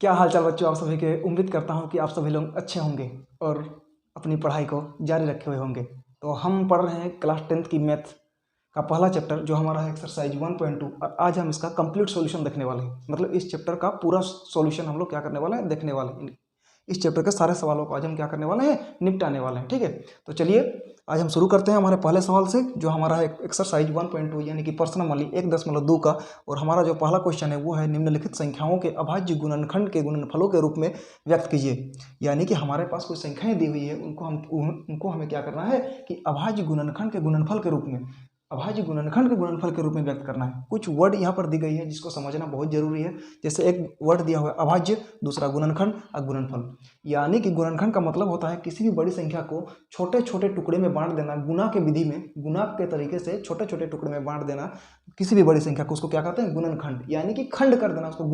क्या हालचाल बच्चों, आप सभी के। उम्मीद करता हूँ कि आप सभी लोग अच्छे होंगे और अपनी पढ़ाई को जारी रखे हुए होंगे। तो हम पढ़ रहे हैं क्लास 10th की मैथ का पहला चैप्टर जो हमारा है एक्सरसाइज 1.2 और आज हम इसका कंप्लीट सॉल्यूशन देखने वाले हैं। मतलब इस चैप्टर का पूरा सॉल्यूशन हम लोग क्या करने वाले हैं, देखने वाले हैं। इस चैप्टर के सारे सवालों को आज हम क्या करने वाले हैं, निपटाने वाले हैं। ठीक है, तो चलिए आज हम शुरू करते हैं हमारे पहले सवाल से जो हमारा है एक्सरसाइज 1.2 यानी कि प्रश्नावली 1.2 का। और हमारा जो पहला क्वेश्चन है वो है निम्नलिखित संख्याओं के अभाज्य गुणनखंड के गुणनफलों के रूप में व्यक्त कीजिए। यानी कि हमारे पास कुछ संख्याएं दी हुई है, उनको हमें क्या करना है कि अभाज्य गुणनखंड के गुणनफल के रूप में, अभाज्य गुणनखंड के गुणनफल के रूप में व्यक्त करना है। कुछ वर्ड यहाँ पर दी गई है जिसको समझना बहुत जरूरी है। जैसे एक वर्ड दिया हुआ है अभाज्य, दूसरा गुणनखंड और गुणनफल। यानी कि गुणनखंड का मतलब होता है किसी भी बड़ी संख्या को छोटे छोटे टुकड़े में बांट देना। गुणा के विधि में, गुणा के तरीके से छोटे छोटे टुकड़े में बांट देना किसी भी बड़ी संख्या को, उसको क्या कहते हैं, गुणनखंड। यानी कि खंड कर देना, उसको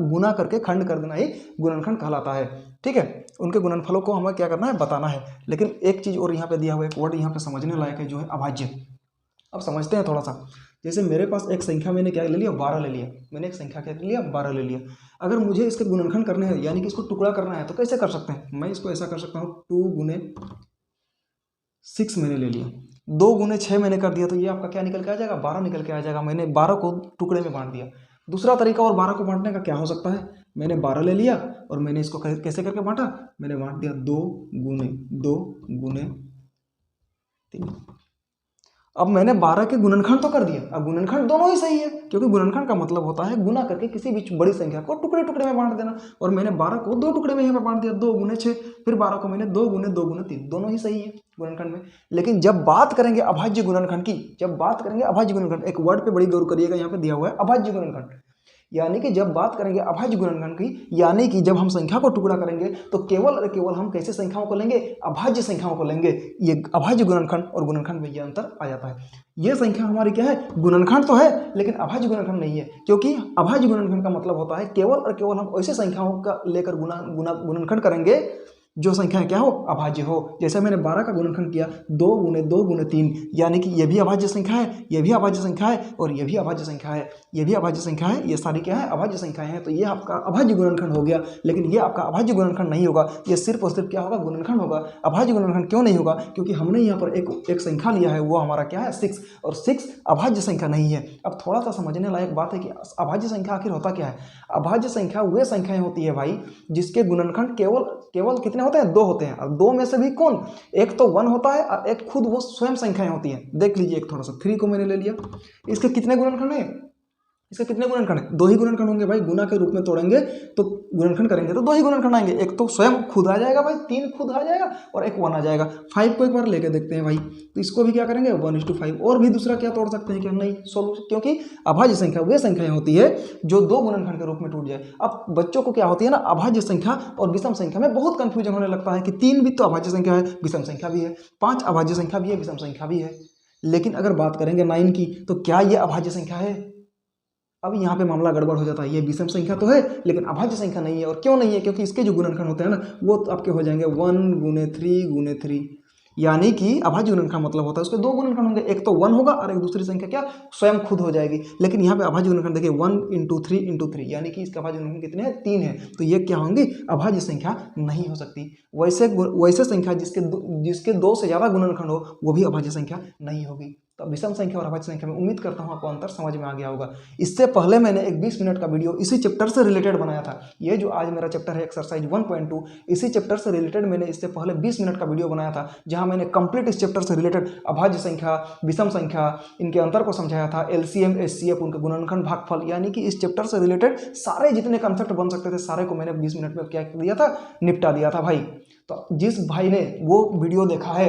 गुना करके खंड कर देना ही गुणनखंड कहलाता है। ठीक है, उनके गुणनफलों को हमें क्या करना है, बताना है। लेकिन एक चीज और यहाँ पे दिया हुआ है, एक वर्ड यहाँ पे समझने लायक है जो है अभाज्य। अब समझते हैं थोड़ा सा। जैसे मेरे पास एक संख्या मैंने क्या ले लिया, 12 ले लिया। मैंने एक संख्या क्या ले लिया, 12 ले लिया। अगर मुझे इसके गुणनखंड करने हैं यानी कि इसको टुकड़ा करना है तो कैसे कर सकते हैं, मैं इसको ऐसा कर सकता हूँ 2 गुने 6 मैंने ले लिया, 2 गुने 6 मैंने कर दिया, तो ये आपका क्या निकल के आ जाएगा, 12 निकल के आ जाएगा। मैंने 12 को टुकड़े में बांट दिया। दूसरा तरीका और 12 को बांटने का क्या हो सकता है, मैंने 12 ले लिया और मैंने इसको कैसे करके बांटा, मैंने बांट दिया 2 गुने 3। अब मैंने 12 के गुणनखंड तो कर दिया, अब गुणनखंड दोनों ही सही है क्योंकि गुणनखंड का मतलब होता है गुना करके किसी भी बड़ी संख्या को टुकड़े टुकड़े में बांट देना। और मैंने 12 को 2 टुकड़े में यहाँ पे बांट दिया, 2 गुने 6। फिर 12 को मैंने 2 गुने 3, दोनों ही सही है गुणनखंड में। लेकिन जब बात करेंगे अभाज्य गुणनखंड की, जब बात करेंगे अभाज्य गुणनखंड, एक वर्ड पे बड़ी गौर करिएगा, यहाँ पे दिया हुआ है अभाज्य गुणनखंड। यानी कि जब बात करेंगे अभाज्य गुणनखंड की, यानी कि जब हम संख्या को टुकड़ा करेंगे तो केवल और केवल हम कैसे संख्याओं को लेंगे, अभाज्य संख्याओं को लेंगे। ये अभाज्य गुणनखंड और गुणनखंड में ये अंतर आ जाता है। ये संख्या हमारी क्या है, गुणनखंड तो है लेकिन अभाज्य गुणनखंड नहीं है, क्योंकि अभाज्य गुणनखंड का मतलब होता है केवल और केवल हम ऐसे संख्याओं का लेकर गुणनखंड करेंगे जो संख्या क्या हो, अभाज्य हो। जैसे मैंने 12 का गुणनखंड किया 2 गुने 3, यानी कि ये भी अभाज्य संख्या है, ये भी अभाज्य संख्या है और ये भी अभाज्य संख्या है, ये भी अभाज्य संख्या है, ये सारी क्या है, अभाज्य संख्याएं हैं। तो ये आपका अभाज्य गुणनखंड हो गया। लेकिन ये आपका अभाज्य गुणनखंड नहीं होगा, ये सिर्फ और सिर्फ क्या होगा, गुणनखंड होगा। अभाज्य गुणनखंड क्यों नहीं होगा, क्योंकि हमने यहाँ पर एक संख्या लिया है, वो हमारा क्या है, 6, और 6 अभाज्य संख्या नहीं है। अब थोड़ा सा समझने लायक बात है कि अभाज्य संख्या आखिर होता क्या है। अभाज्य संख्या वे संख्याएं होती है भाई जिसके गुणनखंड केवल कितने होते हैं, 2 होते हैं। और 2 में से भी कौन, एक तो 1 होता है और एक खुद वो स्वयं संख्याएं होती हैं। देख लीजिए, एक थोड़ा सा 3 को मैंने ले लिया, इसके कितने गुणनखंड है, इसके कितने गुणनखंड है, 2 ही गुणनखंड होंगे भाई। गुना के रूप में तोड़ेंगे तो गुणनखंड करेंगे तो 2 ही गुणनखंड आएंगे। एक तो स्वयं खुद आ जाएगा भाई, 3 खुद आ जाएगा और एक 1 आ जाएगा। 5 को एक बार लेके देखते हैं भाई, तो इसको भी क्या करेंगे, 1:5। और भी दूसरा क्या तोड़ सकते हैं क्या, नहीं, सोल्यूशन, क्योंकि अभाज्य संख्या वे संख्याएं होती है जो 2 गुणनखंड के रूप में टूट जाए। अब बच्चों को क्या होती है ना, अभाज्य संख्या और विषम संख्या में बहुत कंफ्यूजन होने लगता है कि 3 भी तो अभाज्य संख्या है, विषम संख्या भी है, 5 अभाज्य संख्या भी है, विषम संख्या भी है। लेकिन अगर बात करेंगे 9 की, तो क्या ये अभाज्य संख्या है, अब यहाँ पे मामला गड़बड़ हो जाता है। ये विषम संख्या तो है लेकिन अभाज्य संख्या नहीं है। और क्यों नहीं है, क्योंकि इसके जो गुणनखंड होते हैं ना, वो तो आपके हो जाएंगे 1 गुने 3, यानी कि अभाज्य गुणनखंड मतलब होता है उसके 2 गुणनखंड होंगे, एक तो 1 होगा और एक दूसरी संख्या क्या, स्वयं खुद हो जाएगी। लेकिन यहाँ पे अभाज्य गुणनखंड देखिए 1 × 3 यानी कि इसका अभाज्य गुणनखंड कितने हैं, 3 है। तो ये क्या होंगी, अभाज्य संख्या नहीं हो सकती। वैसे संख्या जिसके 2 से ज्यादा गुणनखंड हो वो भी अभाज्य संख्या नहीं होगी। तो विषम संख्या और अभाज्य संख्या में उम्मीद करता हूँ आपको अंतर समझ में आ गया होगा। इससे पहले मैंने एक 20 मिनट का वीडियो इसी चैप्टर से रिलेटेड बनाया था। ये जो आज मेरा चैप्टर है एक्सरसाइज 1.2, इसी चैप्टर से रिलेटेड मैंने इससे पहले 20 मिनट का वीडियो बनाया था, जहां मैंने कंप्लीट इस चैप्टर से रिलेटेड अभाज्य संख्या, विषम संख्या, इनके अंतर को समझाया था, एलसीएम, एचसीएफ, उनके गुणनखंड, भागफल, यानी कि इस चैप्टर से रिलेटेड सारे जितने कंसेप्ट बन सकते थे सारे को मैंने 20 मिनट में क्या दिया था, निपटा दिया था भाई। तो जिस भाई ने वो वीडियो देखा है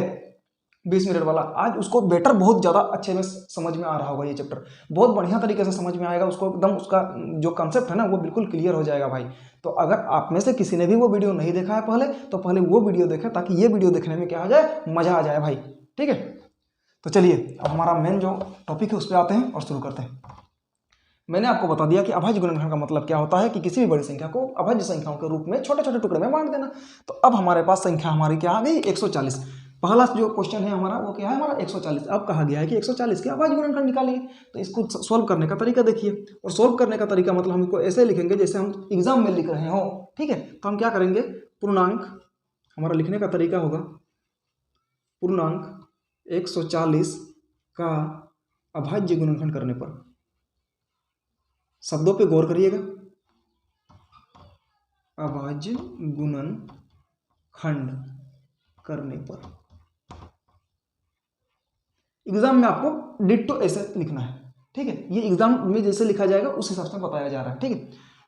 20 मिनट वाला, आज उसको बेटर बहुत ज़्यादा अच्छे में समझ में आ रहा होगा। ये चैप्टर बहुत बढ़िया तरीके से समझ में आएगा उसको, एकदम उसका जो कंसेप्ट है ना वो बिल्कुल क्लियर हो जाएगा भाई। तो अगर आप में से किसी ने भी वो वीडियो नहीं देखा है पहले, तो पहले वो वीडियो देखें ताकि ये वीडियो देखने में क्या आ जाए, मज़ा आ जाए भाई। ठीक है, तो चलिए अब हमारा मेन जो टॉपिक है उस पर आते हैं और शुरू करते हैं। मैंने आपको बता दिया कि अभाज्य गुणनखंड का मतलब क्या होता है कि किसी भी बड़ी संख्या को अभाज्य संख्याओं के रूप में छोटे छोटे टुकड़े में बांट देना। तो अब हमारे पास संख्या हमारी क्या आ गई, 140। पहला जो क्वेश्चन है हमारा वो क्या है, हमारा 140। अब कहा गया है कि 140 के अभाज्य गुणनखंड निकालिए। तो इसको सॉल्व करने का तरीका देखिए, और सॉल्व करने का तरीका मतलब हम इसको ऐसे लिखेंगे जैसे हम एग्जाम में लिख रहे हो। ठीक है। तो हम क्या करेंगे, पूर्णांक, हमारा लिखने का तरीका होगा पूर्णांक 140 का अभाज्य गुणनखंड करने पर, शब्दों पे गौर करिएगा, अभाज्य गुणनखंड करने पर। एग्जाम में आपको डिट्टो ऐसे लिखना है, ठीक है। ये एग्जाम में जैसे लिखा जाएगा उस हिसाब से बताया जा रहा है, ठीक है।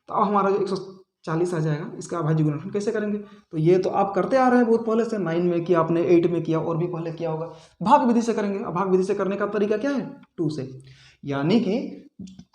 तो अब हमारा जो 140 आ जाएगा, इसका अभाज्य गुणनखंड कैसे करेंगे, तो ये तो आप करते आ रहे हैं बहुत पहले से, 9 में किया आपने, 8 में किया, और भी पहले किया होगा। भाग विधि से करेंगे। अब भाग विधि से करने का तरीका क्या है, 2 से, यानी कि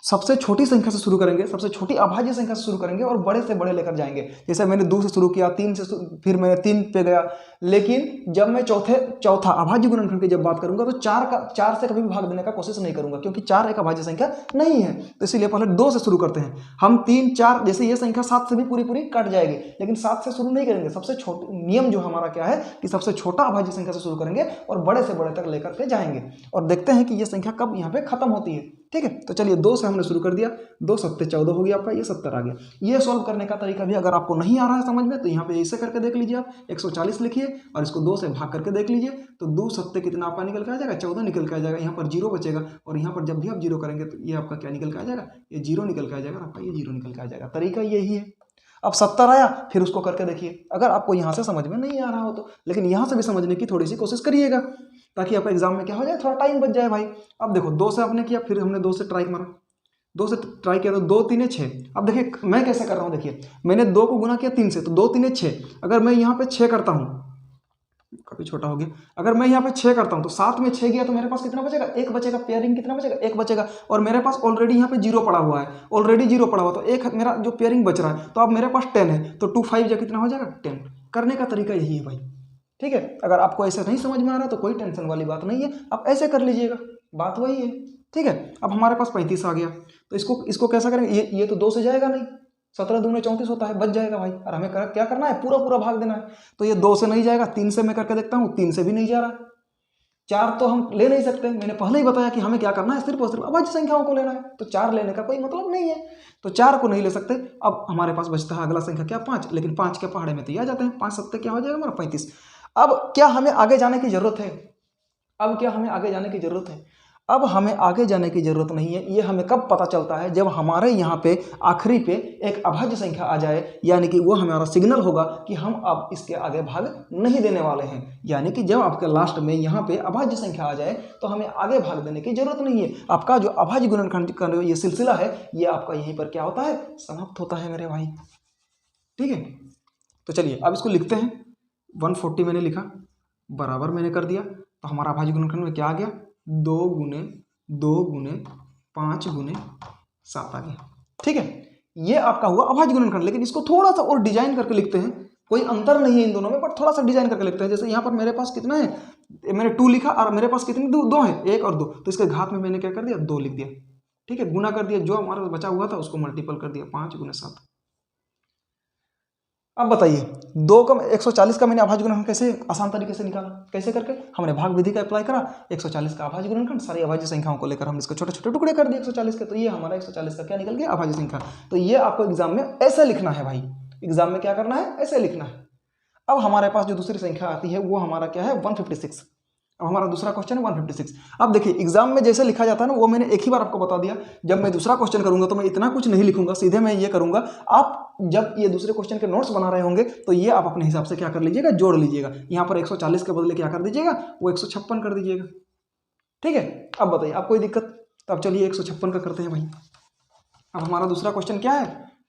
सबसे छोटी संख्या से शुरू करेंगे, सबसे छोटी अभाज्य संख्या से शुरू करेंगे और बड़े से बड़े लेकर जाएंगे। जैसे मैंने 2 से शुरू किया, 3 से, फिर मैंने 3 पे गया, लेकिन जब मैं चौथा अभाज्य गुणनखंड की जब बात करूंगा तो 4 से कभी भी भाग देने का कोशिश नहीं करूंगा, क्योंकि 4 एक अभाज्य संख्या नहीं है। तो इसीलिए पहले 2 से शुरू करते हैं हम। 3, 4, जैसे ये संख्या 7 से भी पूरी पूरी कट जाएगी, लेकिन 7 से शुरू नहीं करेंगे। सबसे छोटा नियम जो हमारा क्या है कि सबसे छोटा अभाज्य संख्या से शुरू करेंगे और बड़े से बड़े तक लेकर के जाएंगे, और देखते हैं कि ये संख्या कब यहाँ पे खत्म होती है, ठीक है। तो चलिए 2 से हमने शुरू कर दिया, 2 सत्ते 14 हो गया आपका, ये 70 आ गया। ये सॉल्व करने का तरीका भी अगर आपको नहीं आ रहा है समझ में, तो यहाँ पे ऐसे करके देख लीजिए आप, 140 लिखिए और इसको 2 से भाग करके देख लीजिए, तो 2 सत्ते कितना आपका निकल के आ जाएगा, 14 निकल के आ जाएगा। यहाँ पर 0 बचेगा, और यहाँ पर जब भी आप 0 करेंगे तो ये आपका क्या निकल के आ जाएगा, ये 0 निकल के आ जाएगा, आपका ये 0 निकल के आ जाएगा। तरीका यही है। अब 70 आया, फिर उसको करके देखिए, अगर आपको यहाँ से समझ में नहीं आ रहा हो तो, लेकिन यहाँ से भी समझने की थोड़ी सी कोशिश करिएगा, ताकि आपका एग्जाम में क्या हो जाए, थोड़ा टाइम बच जाए भाई। अब देखो 2 से आपने किया, फिर हमने 2 से ट्राई मारा, 2 से ट्राई किया तो 2 3 6। अब देखिए मैं कैसे कर रहा हूँ, देखिए मैंने 2 को गुना किया 3 से, तो 2 3 6। अगर मैं यहाँ पे 6 करता हूँ, काफी छोटा हो गया, अगर मैं यहाँ पे 6 करता हूँ तो 7 में 6 गया तो मेरे पास कितना बचेगा, 1 बचेगा। पेयरिंग कितना बचेगा, 1 बचेगा, और मेरे पास ऑलरेडी यहाँ पे 0 पड़ा हुआ है, ऑलरेडी 0 पड़ा हुआ, तो एक मेरा जो पेयरिंग बच रहा है, तो अब मेरे पास 10 है, तो 2 5 जा कितना हो जाएगा, 10। करने का तरीका यही है भाई, ठीक है। अगर आपको ऐसे नहीं समझ में आ रहा तो कोई टेंशन वाली बात नहीं है, आप ऐसे कर लीजिएगा, बात वही है, ठीक है। अब हमारे पास 35 आ गया, तो इसको कैसा करेंगे, ये तो 2 से जाएगा नहीं, 17 दूने 34 होता है, बच जाएगा भाई। और हमें क्या करना है, पूरा भाग देना है। तो ये 2 से नहीं जाएगा, 3 से मैं करके देखता हूँ, 3 से भी नहीं जा रहा, 4 तो हम ले नहीं सकते, मैंने पहले ही बताया कि हमें क्या करना है, सिर्फ और सिर्फ अभाज्य संख्याओं को लेना है, तो 4 लेने का कोई मतलब नहीं है, तो 4 को नहीं ले सकते। अब हमारे पास बचता है अगला संख्या क्या, 5, लेकिन 5 के पहाड़े में तो ये आ जाते हैं, 5 सत्ते क्या हो जाएगा हमारा 35। अब क्या हमें आगे जाने की जरूरत है, अब क्या हमें आगे जाने की जरूरत है, अब हमें आगे जाने की जरूरत नहीं है। ये हमें कब पता चलता है, जब हमारे यहाँ पे आखिरी पे एक अभाज्य संख्या आ जाए, यानी कि वो हमारा सिग्नल होगा कि हम अब इसके आगे भाग नहीं देने वाले हैं। यानी कि जब आपके लास्ट में यहाँ पे अभाज्य संख्या आ जाए तो हमें आगे भाग देने की जरूरत नहीं है। आपका जो अभाज्य गुणनखंड का ये सिलसिला है, ये आपका यहीं पर क्या होता है, समाप्त होता है मेरे भाई, ठीक है। तो चलिए अब इसको लिखते हैं। 140 मैंने लिखा, बराबर मैंने कर दिया, तो हमारा अभाज्य गुणनखंड में क्या आ गया, 2 गुने 2 गुने 5 गुने 7 आ गया, ठीक है। ये आपका हुआ अभाज्य गुणनखंड। लेकिन इसको थोड़ा सा और डिजाइन करके लिखते हैं, कोई अंतर नहीं है इन दोनों में, बट थोड़ा सा डिजाइन करके लिखते हैं। जैसे यहाँ पर मेरे पास कितना है, मैंने 2 लिखा और मेरे पास कितनी 2 है, 1 और 2, तो इसके घात में मैंने क्या कर दिया, 2 लिख दिया, ठीक है। गुना कर दिया, जो हमारा बचा हुआ था उसको मल्टीपल कर दिया, 5 गुने 7। अब बताइए 2 का 140 का मैंने अभाज्य गुणनखंड कैसे आसान तरीके से निकाला, कैसे करके, हमने भाग विधि का अप्लाई करा, 140 का अभाज्य गुणनखंड, सारी अभाज्य संख्याओं को लेकर हम इसको छोटे छोटे टुकड़े कर दिए 140 के, तो ये हमारा 140 का क्या निकल गया, अभाज्य संख्या। तो ये आपको एग्जाम में ऐसे लिखना है भाई, एग्जाम में क्या करना है, ऐसे लिखना है। अब हमारे पास जो दूसरी संख्या आती है वो हमारा क्या है, 156। अब हमारा दूसरा क्वेश्चन है 156। अब देखिए एग्जाम में जैसे लिखा जाता है ना, वो मैंने एक ही बार आपको बता दिया। जब मैं दूसरा क्वेश्चन करूंगा तो मैं इतना कुछ नहीं लिखूंगा, सीधे मैं ये करूंगा। आप जब ये दूसरे क्वेश्चन के नोट्स बना रहे होंगे तो ये आप अपने हिसाब से क्या कर लीजिएगा, जोड़ लीजिएगा। यहाँ पर 140 के बदले क्या कर दीजिएगा, वो 156 कर दीजिएगा, ठीक है। अब बताइए आप कोई दिक्कत, तो अब चलिए 156 का करते हैं भाई। अब हमारा दूसरा क्वेश्चन क्या है,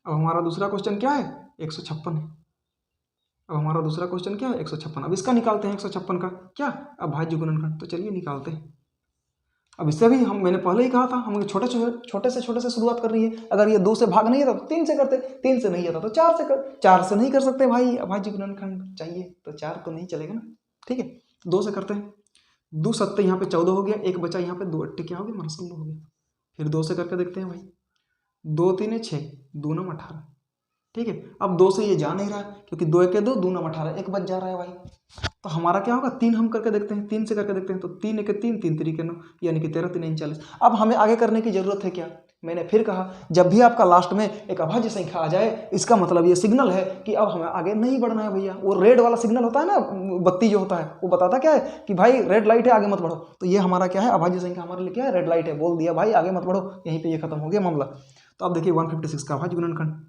अब हमारा दूसरा क्वेश्चन क्या है, 156 है। अब हमारा दूसरा क्वेश्चन क्या है, 156। अब इसका निकालते हैं 156 का क्या, अभाज्य गुणनखंड। तो चलिए निकालते हैं। अब इससे भी मैंने पहले ही कहा था, हमें छोटे से शुरुआत करनी है। अगर ये 2 से भाग नहीं आता तो 3 से करते, 3 से नहीं आता तो 4 से कर, 4 से नहीं कर सकते भाई, अभाज्य गुणनखंड चाहिए तो 4 तो नहीं चलेगा ना, ठीक है। 2 से करते हैं, 2 सत्ते यहाँ पे 14 हो गया, 1 बचा यहाँ पे, 2 अट्टे क्या हो गया, हमारा 16 हो गया। फिर 2 से करके देखते हैं भाई, 2 3 6, 2 9 18, ठीक है। अब 2 से ये जा नहीं रहा क्योंकि 2 1 2, 2 9 18, 1 बच जा रहा है भाई। तो हमारा क्या होगा, 3 हम करके देखते हैं, 3 से करके देखते हैं। तो 3 1 3, 3 3 9, यानी कि 13 3 40। अब हमें आगे करने की जरूरत है क्या, मैंने फिर कहा जब भी आपका लास्ट में एक अभाज्य संख्या आ जाए, इसका मतलब ये सिग्नल है कि अब हमें आगे नहीं बढ़ना है भैया। वो रेड वाला सिग्नल होता है ना, बत्ती जो होता है वो बताता क्या है कि भाई रेड लाइट है, आगे मत बढ़ो। तो ये हमारा क्या है, अभाज्य संख्या हमारे लिए क्या है, रेड लाइट है, बोल दिया भाई आगे मत बढ़ो, यहीं पे ये खत्म हो गया मामला। तो आप देखिए 156 का अभाज्य गुणनखंड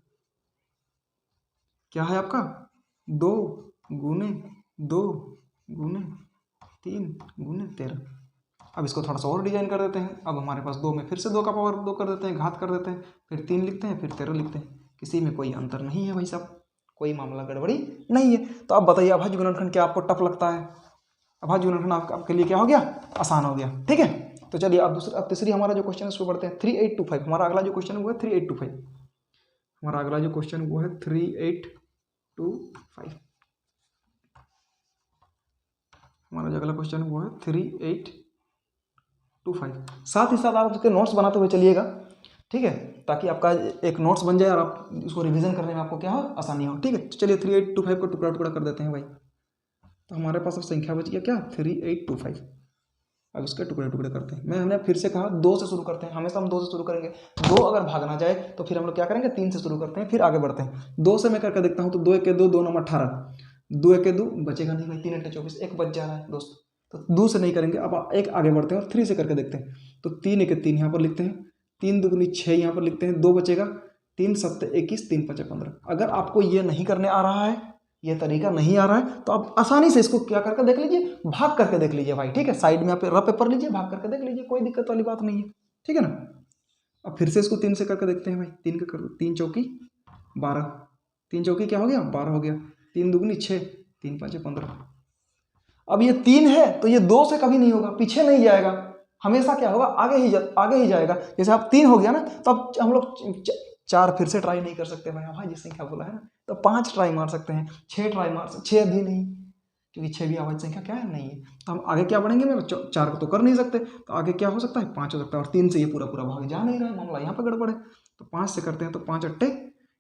क्या है आपका, 2 गुने 2 गुने 3 गुने 13। अब इसको थोड़ा सा और डिजाइन कर देते हैं। अब हमारे पास 2 में फिर से 2 का पावर 2 कर देते हैं, घात कर देते हैं, फिर 3 लिखते हैं, फिर 13 लिखते हैं। किसी में कोई अंतर नहीं है भाई साहब, कोई मामला गड़बड़ी नहीं है। तो अब बताइए अभाज्य गुणनखंड क्या आपको टफ लगता है, अभाज्य गुणनखंड आपके लिए क्या हो गया, आसान हो गया। ठीक है, तो चलिए अब तीसरी हमारा जो क्वेश्चन है उसको पढ़ते हैं। 3825 हमारा अगला जो क्वेश्चन है वो है 3825। हमारा अगला जो क्वेश्चन वो है 3825। हमारा जो अगला क्वेश्चन है वो है 3825। साथ ही साथ आप उसके नोट्स बनाते हुए चलिएगा, ठीक है, ताकि आपका एक नोट्स बन जाए और आप उसको रिवीजन करने में आपको क्या हो, आसानी हो। ठीक है, तो चलिए 3825 को टुकड़ा टुकड़ा कर देते हैं भाई। तो हमारे पास अब संख्या बच गया क्या, 3825। अब इसके टुकड़े टुकड़े करते हैं। हमने फिर से कहा 2 से शुरू करते हैं, हमेशा हम 2 से शुरू करेंगे। 2 अगर भागना जाए तो फिर हम लोग क्या करेंगे, 3 से शुरू करते हैं, फिर आगे बढ़ते हैं। 2 से मैं करके देखता हूँ, तो 2 1 2, 2 9 18, 2 1 2 बचेगा नहीं भाई, 3 8 24, 1 बच जा रहा है दोस्त। तो 2 से नहीं करेंगे, अब एक आगे बढ़ते हैं और 3 से करके देखते हैं। तो 3 1 3 यहाँ पर लिखते हैं, 3 2 6 यहाँ पर लिखते हैं, 2 बचेगा, 3 7 21, 3 5 15। अगर आपको ये नहीं करने आ रहा है, ये तरीका नहीं आ रहा है, तो आप आसानी से इसको क्या करके देख लीजिए, भाग करके देख लीजिए भाई। ठीक है, साइड में आप रफ पेपर लीजिए, भाग करके देख लीजिए, कोई दिक्कत वाली बात नहीं है। ठीक है ना। अब फिर से इसको 3 से करके देखते हैं भाई। 3 का कर दो, 3 चौकी 12, 3 चौकी क्या हो गया, 12 हो गया, 3 दुगनी 6, 3 5 15। अब ये 3 है तो ये 2 से कभी नहीं होगा, पीछे नहीं जाएगा, हमेशा क्या होगा, आगे ही जाएगा। जैसे आप 3 हो गया ना, तो अब हम लोग 4 फिर से ट्राई नहीं कर सकते भाई, हाँ जिस संख्या बोला है ना, तो 5 ट्राई मार सकते हैं, 6 ट्राई मार सकते, 6 भी नहीं, क्योंकि 6 भी अभाज्य संख्या क्या है, नहीं है। तो हम आगे क्या बढ़ेंगे, मैं 4 को तो कर नहीं सकते, तो आगे क्या हो सकता है, 5 हो सकता है। और 3 से ये पूरा पूरा भाग जा नहीं रहा है, मामला यहाँ पर गड़बड़ है। तो 5 से करते हैं, तो 5 अट्टे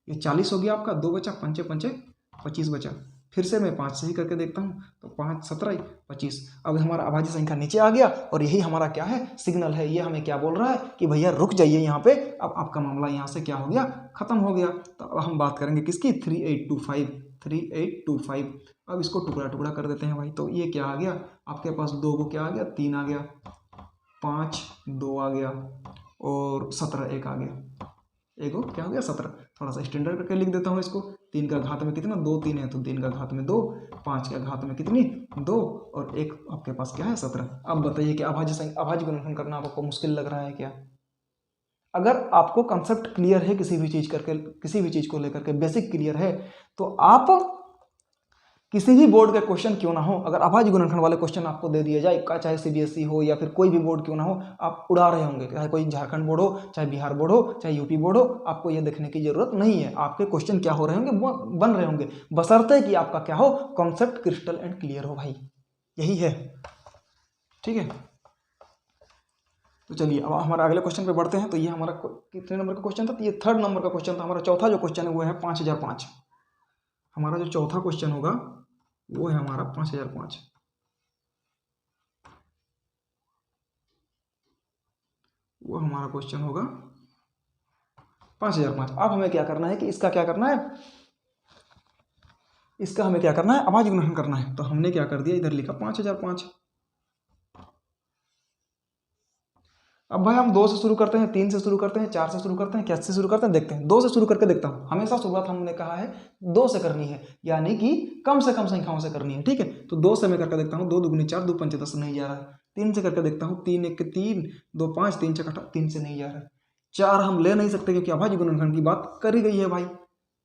ये 40 हो गया आपका, 2 बचा, 5 5 25 बचा। फिर से मैं 5 से ही करके देखता हूँ, तो 5 17 25। अब हमारा अभाज्य संख्या नीचे आ गया, और यही हमारा क्या है, सिग्नल है। ये हमें क्या बोल रहा है कि भैया रुक जाइए यहाँ पे, अब आपका मामला यहाँ से क्या हो गया, खत्म हो गया। तो अब हम बात करेंगे किसकी, 3825। अब इसको टुकड़ा टुकड़ा कर देते हैं भाई। तो ये क्या आ गया आपके पास, 2 को क्या आ गया, 3 आ गया, 5 2 आ गया, और 17 1 आ गया, एगो क्या हो गया 17। थोड़ा सा स्टैंडर्ड करके लिख देता हूँ इसको। 3 का घात में कितना, 2 3 है, तो 3 का घात में 2, 5 का घात में कितनी 2, और 1 आपके पास क्या है 17। अब बताइए कि अभाज्य गुणनखंड करना आपको मुश्किल लग रहा है क्या। अगर आपको कंसेप्ट क्लियर है किसी भी चीज़ को लेकर के बेसिक क्लियर है, तो आप किसी भी बोर्ड के क्वेश्चन क्यों ना हो, अगर अभाज्य गुणनखंड वाले क्वेश्चन आपको दे दिए जाए, चाहे सीबीएसई हो या फिर कोई भी बोर्ड क्यों ना हो, आप उड़ा रहे होंगे। चाहे कोई झारखंड बोर्ड हो, चाहे बिहार बोर्ड हो, चाहे यूपी बोर्ड हो, आपको यह देखने की जरूरत नहीं है। आपके क्वेश्चन क्या हो रहे होंगे, बन रहे होंगे, बशर्ते कि आपका क्या हो, कॉन्सेप्ट क्रिस्टल एंड क्लियर हो भाई, यही है। ठीक है, तो चलिए अब हमारा अगले क्वेश्चन पे बढ़ते हैं। तो ये हमारा कितने नंबर का क्वेश्चन था, तो ये 3rd नंबर का क्वेश्चन था। हमारा चौथा जो क्वेश्चन है वो है 5005। हमारा जो चौथा क्वेश्चन होगा वो है हमारा 5005। वो हमारा क्वेश्चन होगा 5005। अब हमें क्या करना है कि इसका क्या करना है, इसका हमें क्या करना है, अभाज्य गुणनखंड करना है। तो हमने क्या कर दिया, इधर लिखा 5005। अब भाई हम 2 से शुरू करते हैं, 3 से शुरू करते हैं, 4 से शुरू करते हैं, कैसे शुरू करते हैं देखते हैं। 2 से शुरू करके देखता हूँ। हमेशा शुरुआत हमने कहा है 2 से करनी है, यानी कि कम से कम संख्याओं से करनी है। ठीक है, तो 2 से मैं करके देखता हूँ, 2 दुगनी 4, 2 पंचे 10 नहीं जा रहा है। 3 से करके देखता हूँ, 3 1 3, 2 5, 3 6 8, 3 से नहीं जा रहा है। 4 हम ले नहीं सकते क्योंकि अभाज्य गुणनखंड की बात करी गई है भाई।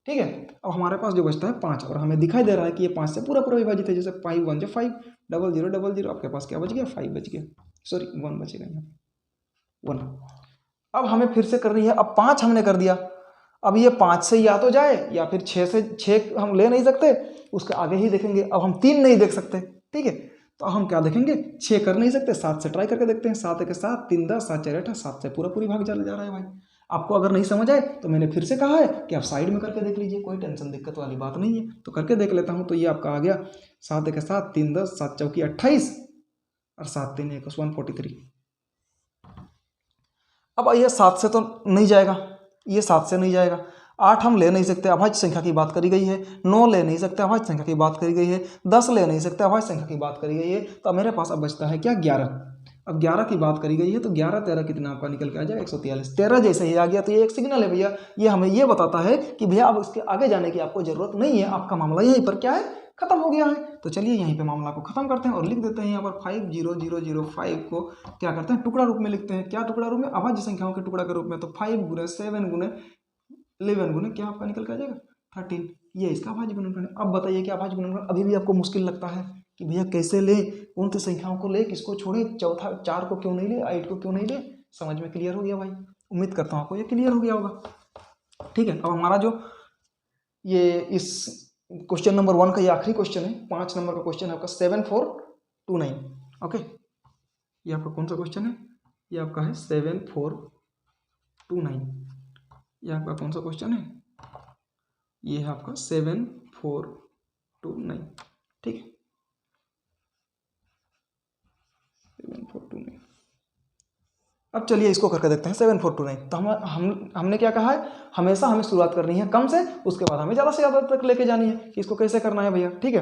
ठीक है, अब हमारे पास जो बचता है 5, और हमें दिखाई दे रहा है कि ये 5 से पूरा पूरा विभाजित है। जैसे 5 1 5, 0 0 0 0, आपके पास क्या बच गया, 5 बच गया, सॉरी 1 बचेगा यहाँ 1। अब हमें फिर से करनी है। अब 5 हमने कर दिया, अब ये 5 से या तो जाए या फिर 6 से, 6 हम ले नहीं सकते, उसके आगे ही देखेंगे। अब हम 3 नहीं देख सकते, ठीक है, तो हम क्या देखेंगे, 6 कर नहीं सकते, 7 से ट्राई करके देखते हैं। 7 1 7, 3 10, 7 4 8, 7 से पूरा पूरी भाग चला जा रहा है भाई। आपको अगर नहीं समझ आए तो मैंने फिर से कहा है कि आप साइड में करके देख लीजिए, कोई टेंशन दिक्कत वाली बात नहीं है। तो करके देख लेता हूँ। तो ये आपका आ गया 7 1 7 3 10 7 चौकी 28 और 7 3 1 143। अब ये 7 से तो नहीं जाएगा, ये 7 से नहीं जाएगा। 8 हम ले नहीं सकते, अभाज्य संख्या की बात करी गई है। 9 ले नहीं सकते, अभाज्य संख्या की बात करी गई है। 10 ले नहीं सकते, अभाज्य संख्या की बात करी गई है। तो मेरे पास अब बचता है क्या, 11। अब 11 की बात करी गई है तो 11 13 कितना आपका निकल के आ जाएगा 143। 13 जैसे ही आ गया तो ये एक सिग्नल है भैया, ये हमें ये बताता है कि भैया अब इसके आगे जाने की आपको जरूरत नहीं है, आपका मामला यहीं पर क्या है, खत्म हो गया है। तो चलिए यहीं पे मामला को खत्म करते हैं और लिख देते हैं यहाँ पर 50005 को क्या करते हैं, टुकड़ा रूप में लिखते हैं। क्या टुकड़ा रूप में, अभाज्य संख्याओं के टुकड़ा के रूप में। तो 5 गुने 7 गुने 11 गुने क्या आपका निकल के आ जाएगा 13। ये इसका अभाज्य गुणनफल है। अब बताइए कि अभाज्य गुणनफल अभी भी आपको मुश्किल लगता है कि भैया कैसे ले, कौन सी संख्याओं को ले, किसको छोड़े, चौथा 4 को क्यों नहीं ले, 8 को क्यों नहीं ले। समझ में क्लियर हो गया भाई? उम्मीद करता हूँ आपको ये क्लियर हो गया होगा। ठीक है, अब हमारा जो ये इस क्वेश्चन नंबर 1 का ये आखिरी क्वेश्चन है, 5 नंबर का क्वेश्चन है आपका 7429। ओके, ये आपका कौन सा क्वेश्चन है, ये आपका है 7429। ये आपका कौन सा क्वेश्चन है, ये है आपका 7429। ठीक है, 7429। अब चलिए इसको करके देखते हैं 7429। तो हमने क्या कहा है, हमेशा हमें शुरुआत करनी है कम से, उसके बाद हमें ज़्यादा से ज़्यादा तक लेके जानी है कि इसको कैसे करना है भैया। ठीक है,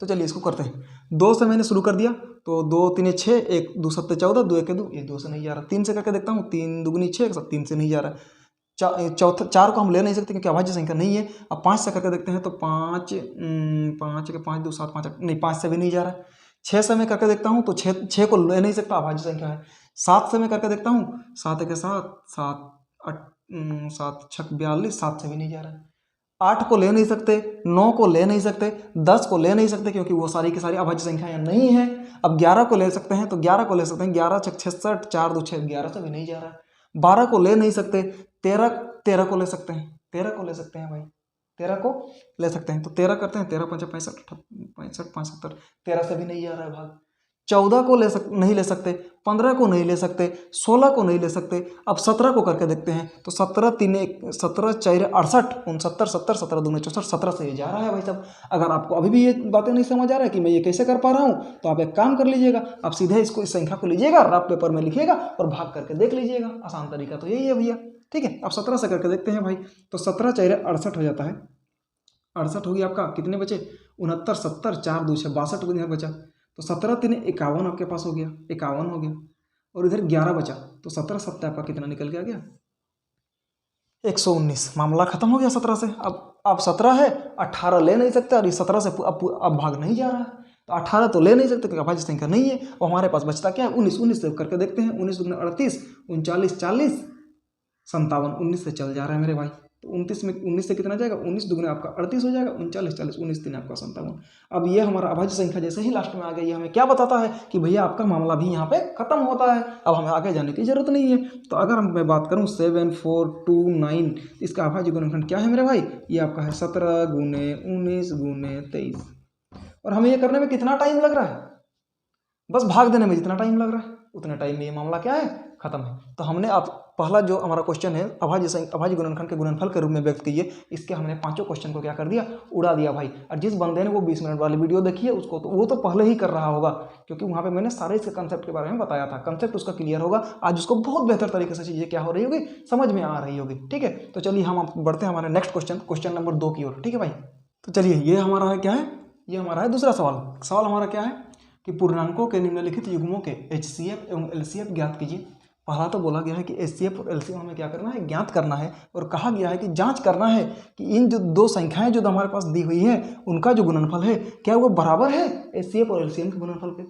तो चलिए इसको करते हैं। 2 से मैंने शुरू कर दिया, तो 2 3 6, 1 2 7 14, 2 1 2, ये 2 से नहीं जा रहा। 3 से करके देखता हूँ, 3 2 6, 3 से नहीं जा रहा। चौथा 4 को हम ले नहीं सकते क्योंकि अभाज्य संख्या नहीं है। अब 5 से करके देखते हैं, तो 5 5 2 7 5 नहीं, 5 से भी नहीं जा रहा। 6 से मैं करके देखता हूँ तो 6 को ले नहीं सकता, अभाज्य संख्या है। 7 से मैं करके देखता हूँ, 7 1 7 7 7 6 42, 7 से भी नहीं जा रहा। 8 को ले नहीं सकते, 9 को ले नहीं सकते, 10 को ले नहीं सकते क्योंकि वो सारी की सारी अभाज्य संख्याएं नहीं है। अब 11 को ले सकते हैं, तो 11 को ले सकते हैं, 11 6 66, 4 2 6, 11 से भी नहीं जा रहा। 12 को ले नहीं सकते, 13 को ले सकते हैं, 13 को ले सकते हैं भाई, 13 को ले सकते हैं। तो 13 करते हैं, 13 5 65 65 75, 13 से भी नहीं जा रहा है भाग। 14 को नहीं ले सकते, 15 को नहीं ले सकते, 16 को नहीं ले सकते। अब 17 को करके देखते हैं, तो 17 3 17 4 68 69 70 17 2 64, 17 से ये जा रहा है भाई साहब। अगर आपको अभी भी ये बातें नहीं समझ आ रहा है कि मैं ये कैसे कर पा रहा हूँ, तो आप एक काम कर लीजिएगा, आप सीधे इसको इस संख्या को लीजिएगा, रफ पेपर में लिखिएगा और भाग करके देख लीजिएगा। आसान तरीका तो यही है भैया। ठीक है, अब 17 से करके देखते हैं भाई। तो 17 4 68 हो जाता है, 68 हो गया आपका। कितने बचे, 69 70 4 2 6 62 को इधर बचा। तो 17 3 51 आपके पास हो गया, 51 हो गया। और इधर 11 बचा, तो 17 7 आपका कितना निकल के आ गया 119। मामला खत्म हो गया 17 से। अब 17 है, 18 ले नहीं सकते और ये 17 से अब भाग नहीं जा रहा है। तो 18 तो ले नहीं सकते क्योंकि अभाज्य संख्या नहीं है। और हमारे पास बचता क्या है 19। 19 से करके देखते हैं, 19 दूनी 38, 39 40 57, 19 से चल जा रहा है मेरे भाई। तो 29 में 19 से कितना जाएगा, 19 दुगने आपका 38 हो जाएगा, 39 40 19 3 आपका 57। अब ये हमारा अभाज्य संख्या जैसे ही लास्ट में आ गई, ये हमें क्या बताता है कि भैया आपका मामला भी यहाँ पे खत्म होता है, अब हमें आगे जाने की जरूरत नहीं है। तो अगर मैं बात करूँ 7429, इसका अभाज्य गुणनफल क्या है मेरे भाई, ये आपका है 17 गुने 19 गुने 23। और हमें ये करने में कितना टाइम लग रहा है, बस भाग देने में जितना टाइम लग रहा है उतने टाइम में ये मामला क्या है, खत्म है। तो हमने आप पहला जो हमारा क्वेश्चन है अभाज्य गुणनखंड के गुणनफल के रूप में व्यक्त कीजिए, इसके हमने 5 क्वेश्चन को क्या कर दिया, उड़ा दिया भाई। और जिस बंदे ने वो 20 मिनट वाली वीडियो देखी है उसको तो वो तो पहले ही कर रहा होगा, क्योंकि वहाँ पे मैंने सारे इसके कंसेप्ट के बारे में बताया था। कंसेप्ट उसका क्लियर होगा, आज उसको बहुत बेहतर तरीके से चीज़ें क्या हो रही होगी, समझ में आ रही होगी। ठीक है, तो चलिए हम बढ़ते हैं हमारे नेक्स्ट क्वेश्चन नंबर 2 की ओर। ठीक है भाई, तो चलिए ये हमारा है क्या है, ये हमारा है दूसरा सवाल। सवाल हमारा क्या है कि पूर्णांकों के निम्नलिखित युग्मों के HCF एवं LCF ज्ञात कीजिए। पहला तो बोला गया है कि HCF और LCF हमें क्या करना है, ज्ञात करना है। और कहा गया है कि जांच करना है कि इन जो 2 संख्याएं जो हमारे पास दी हुई है उनका जो गुणनफल है क्या वो बराबर है HCF और LCM के गुणनफल के।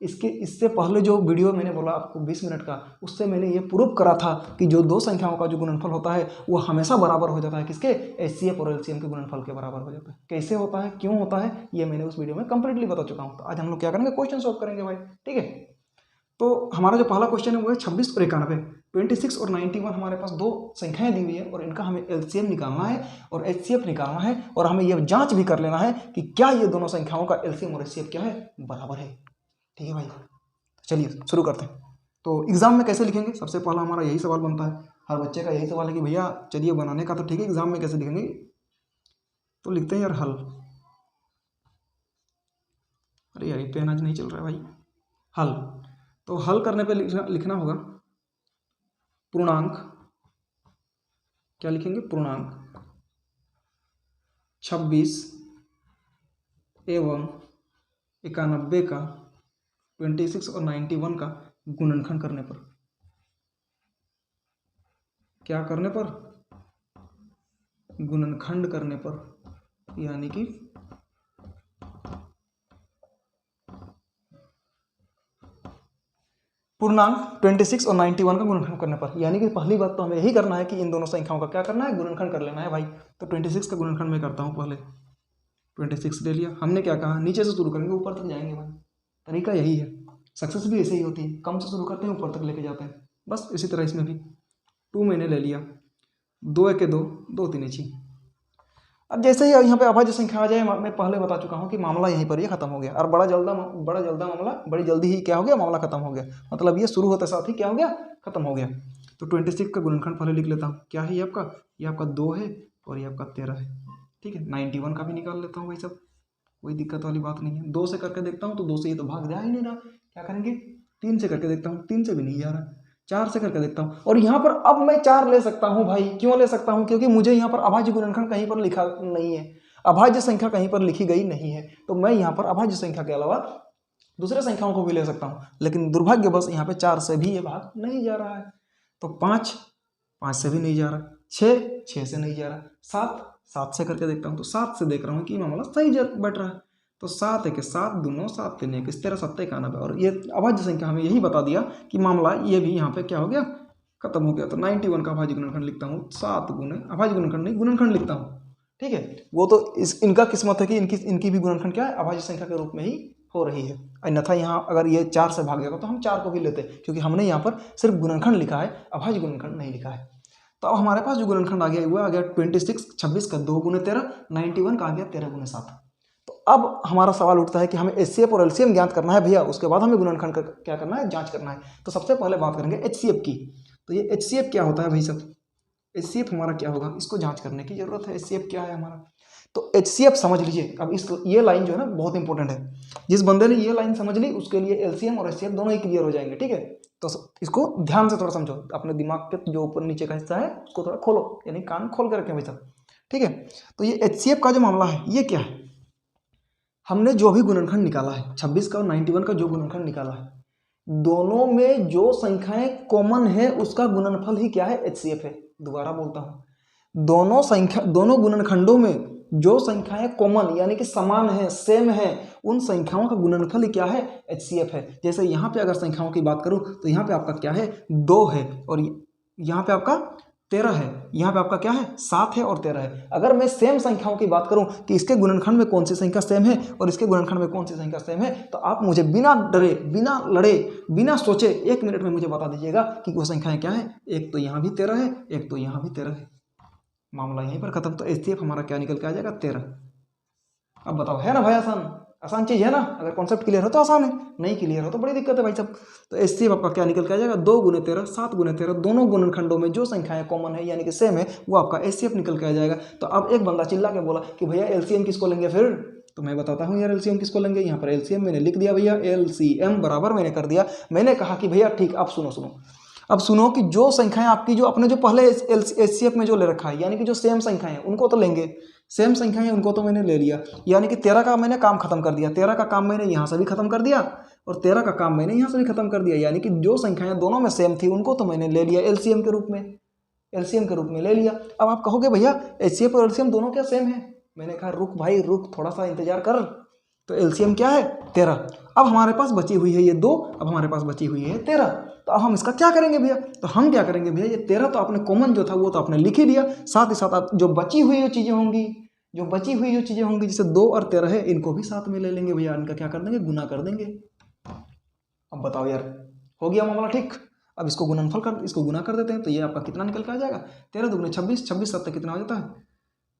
इससे पहले जो वीडियो मैंने बोला आपको 20 मिनट का, उससे मैंने ये प्रूव करा था कि जो 2 संख्याओं का जो गुणनफल होता है वो हमेशा बराबर हो जाता है किसके, HCF और LCM के गुणनफल के बराबर हो जाता है। कैसे होता है, क्यों होता है, ये मैंने उस वीडियो में कंप्लीटली बता चुका हूँ। तो आज हम लोग क्या करेंगे, क्वेश्चन सॉल्व करेंगे भाई। ठीक है, तो हमारा जो पहला क्वेश्चन है वो है 26 और 91। 26 और 91 हमारे पास 2 संख्याएं दी हुई है और इनका हमें LCM निकालना है और HCF निकालना है। और हमें यह जांच भी कर लेना है कि क्या ये दोनों संख्याओं का LCM और HCF क्या है, बराबर है। ठीक है भाई, चलिए शुरू करते हैं। तो एग्जाम में कैसे लिखेंगे, सबसे पहला हमारा यही सवाल बनता है, हर बच्चे का यही सवाल है कि भैया चलिए बनाने का तो ठीक है, एग्जाम में कैसे लिखेंगे, तो लिखते हैं यार हल। अरे यार ये पेन आज नहीं चल रहा है भाई। हल, तो हल करने पे लिखना होगा पूर्णांक, क्या लिखेंगे, पूर्णांक 26 एवं 91 का 26 और 91 का गुणनखंड करने पर, क्या करने पर, गुणनखंड करने पर, यानी कि पूर्णांक 26 और 91 का गुणनखंड करने पर, यानी कि पहली बात तो हमें यही करना है कि इन दोनों संख्याओं का क्या करना है, गुणनखंड कर लेना है भाई। तो 26 का गुणनखंड मैं करता हूँ पहले, 26 ले लिया। हमने क्या कहा, नीचे से शुरू करेंगे ऊपर तक जाएंगे भाई, तरीका यही है, सक्सेस भी ऐसे ही होती है, कम से शुरू करते हैं ऊपर तक लेके जाते हैं, बस इसी तरह इसमें भी 2 मैंने ले लिया, 2 1 2, 2 3 6। अब जैसे ही यहाँ पे अभाज्य संख्या आ जाए, मैं पहले बता चुका हूँ कि मामला यहीं पर ये खत्म हो गया, और बड़ी जल्दी ही क्या हो गया, मामला खत्म हो गया, मतलब ये शुरू होते साथ ही क्या हो गया, खत्म हो गया। तो 26 का गुणनखंड पहले लिख लेता हूँ, क्या है ये आपका 2 है और ये आपका 13 है, ठीक है। 91 का भी निकाल लेता हूँ भाई सब, कोई दिक्कत वाली बात नहीं है। 2 से करके देखता हूँ तो 2 से ये तो भाग जा ही नहीं रहा, क्या करेंगे, 3 से करके देखता हूँ, 3 से भी नहीं जा रहा, 4 से करके देखता हूँ, और यहाँ पर अब मैं 4 ले सकता हूँ भाई। क्यों ले सकता हूँ, क्योंकि मुझे यहाँ पर अभाज्य गुणनखंड कहीं पर लिखा नहीं है, अभाज्य संख्या कहीं पर लिखी गई नहीं है, तो मैं यहाँ पर अभाज्य संख्या के अलावा दूसरे संख्याओं को भी ले सकता हूँ, लेकिन दुर्भाग्यवश यहाँ पे 4 से भी ये भाग नहीं जा रहा है। तो 5 से भी नहीं जा रहा, 6 से नहीं जा रहा, 7 से करके देखता हूँ, तो 7 से देख रहा हूँ कि मामला सही बैठ रहा है। तो 7 1 7 2 7 3 1 13 7 91, और ये अभाज्य संख्या हमें यही बता दिया कि मामला ये भी यहाँ पे क्या हो गया, खत्म हो गया। तो 91 का अभाज्य गुणनखंड लिखता हूँ 7 गुने, अभाज्य गुणनखंड नहीं गुणनखंड लिखता हूँ, ठीक है। वो तो इनका किस्मत है कि इनकी भी गुणनखंड क्या है, अभाज्य संख्या के रूप में ही हो रही है, अन्यथा यहाँ अगर ये 4 से भाग जाएगा तो हम 4 को भी लेते, क्योंकि हमने यहाँ पर सिर्फ गुणनखंड लिखा है, अभाज्य गुणनखंड नहीं लिखा है। तो अब हमारे पास जो गुणनखंड आ गया वो आ गया 26 का 2 गुने 13, 91 का आ गया 13 गुने 7। तो अब हमारा सवाल उठता है कि हमें एचसीएफ और एलसीएम ज्ञात करना है भैया, उसके बाद हमें गुणनखंड का क्या करना है, जांच करना है। तो सबसे पहले बात करेंगे एचसीएफ की। तो ये एचसीएफ क्या होता है भाई सब, एचसीएफ हमारा क्या होगा, इसको जांच करने की जरूरत है, एचसीएफ क्या है हमारा। तो एचसीएफ समझ लीजिए, अब इस ये लाइन जो है ना बहुत इंपॉर्टेंट है, जिस बंदे ने ये लाइन समझ ली उसके लिए एलसीएम और एचसीएफ दोनों ही क्लियर हो जाएंगे, ठीक है। तो इसको ध्यान से थोड़ा समझो, अपने दिमाग के जो ऊपर नीचे का हिस्सा है उसको थोड़ा खोलो, यानी कान खोल कर रखें भाई साहब, ठीक है। तो ये एचसीएफ का जो मामला है ये क्या है, हमने जो भी गुणनखंड निकाला है 26 का और 91 का जो गुणनखंड निकाला है, दोनों में जो संख्याएं कॉमन है उसका गुणनफल ही क्या है, एचसीएफ है। दोबारा बोलता हूं, दोनों गुणनखंडों में जो संख्याएं कॉमन यानी कि समान है, सेम है, उन संख्याओं का गुणनफल क्या है, एचसीएफ है। जैसे यहाँ पे अगर संख्याओं की बात करूं तो यहाँ पे आपका क्या है, 2 है, और यहाँ पे आपका 13 है, यहाँ पे आपका क्या है, 7 है और 13 है। अगर मैं सेम संख्याओं की बात करूं कि इसके गुणनखंड में कौन सी संख्या सेम है और इसके गुणनखंड में कौन सी संख्या सेम है, तो आप मुझे बिना डरे, बिना लड़े, बिना सोचे 1 मिनट में मुझे बता दीजिएगा कि वो संख्याएं क्या है। एक तो यहाँ भी 13 है, एक तो यहाँ भी 13 है, मामला यहीं पर खत्म। तो एचसीएफ हमारा क्या निकल के आ जाएगा, 13। अब बताओ, है ना भाई आसान चीज है ना, अगर कॉन्सेप्ट क्लियर हो तो आसान है, नहीं क्लियर हो तो बड़ी दिक्कत है भाई साहब। तो एचसीएफ आपका क्या निकल के आ जाएगा, 2 गुने 13, 7 गुने 13, दोनों गुणनखंडों में जो संख्याएं कॉमन है यानी कि सेम है वो आपका एचसीएफ निकल के आ जाएगा। तो अब एक बंदा चिल्ला के बोला कि भैया एलसीएम किसको लेंगे फिर, तो मैं बताता हूँ यार एलसीएम किसको लेंगे। यहाँ पर एलसीएम मैंने लिख दिया भैया, एलसीएम बराबर मैंने कर दिया। मैंने कहा कि भैया ठीक, अब सुनो कि जो संख्याएं आपकी जो अपने जो पहले एचसीएफ में जो ले रखा है यानी कि जो सेम संख्याएं हैं उनको तो लेंगे, सेम संख्याएं उनको तो मैंने ले लिया, यानी कि 13 का मैंने काम खत्म कर दिया, 13 का काम मैंने यहाँ से भी खत्म कर दिया और 13 का काम मैंने यहाँ से भी खत्म कर दिया, यानी कि जो संख्याएं दोनों में सेम थी उनको तो मैंने ले लिया एलसीएम के रूप में ले लिया। अब आप कहोगे भैया एचसीएफ और एलसीएम दोनों क्या सेम है, मैंने कहा रुक भाई रुक, थोड़ा सा इंतजार कर। तो एलसीएम क्या है, 13। अब हमारे पास बची हुई है ये 2, अब हमारे पास बची हुई है 13। तो अब हम इसका क्या करेंगे भैया, तो हम क्या करेंगे भैया, ये 13 तो आपने कॉमन जो था वो तो आपने लिख ही दिया, साथ ही साथ आप जो बची हुई चीजें होंगी जैसे 2 और 13 है इनको भी साथ में ले लेंगे भैया, इनका क्या कर देंगे, गुना कर देंगे। अब बताओ यार, हो गया मामला ठीक। अब इसको गुना कर देते हैं, तो ये आपका कितना निकल के आ जाएगा, 13 दुगने 26, 26 7 कितना हो जाता है,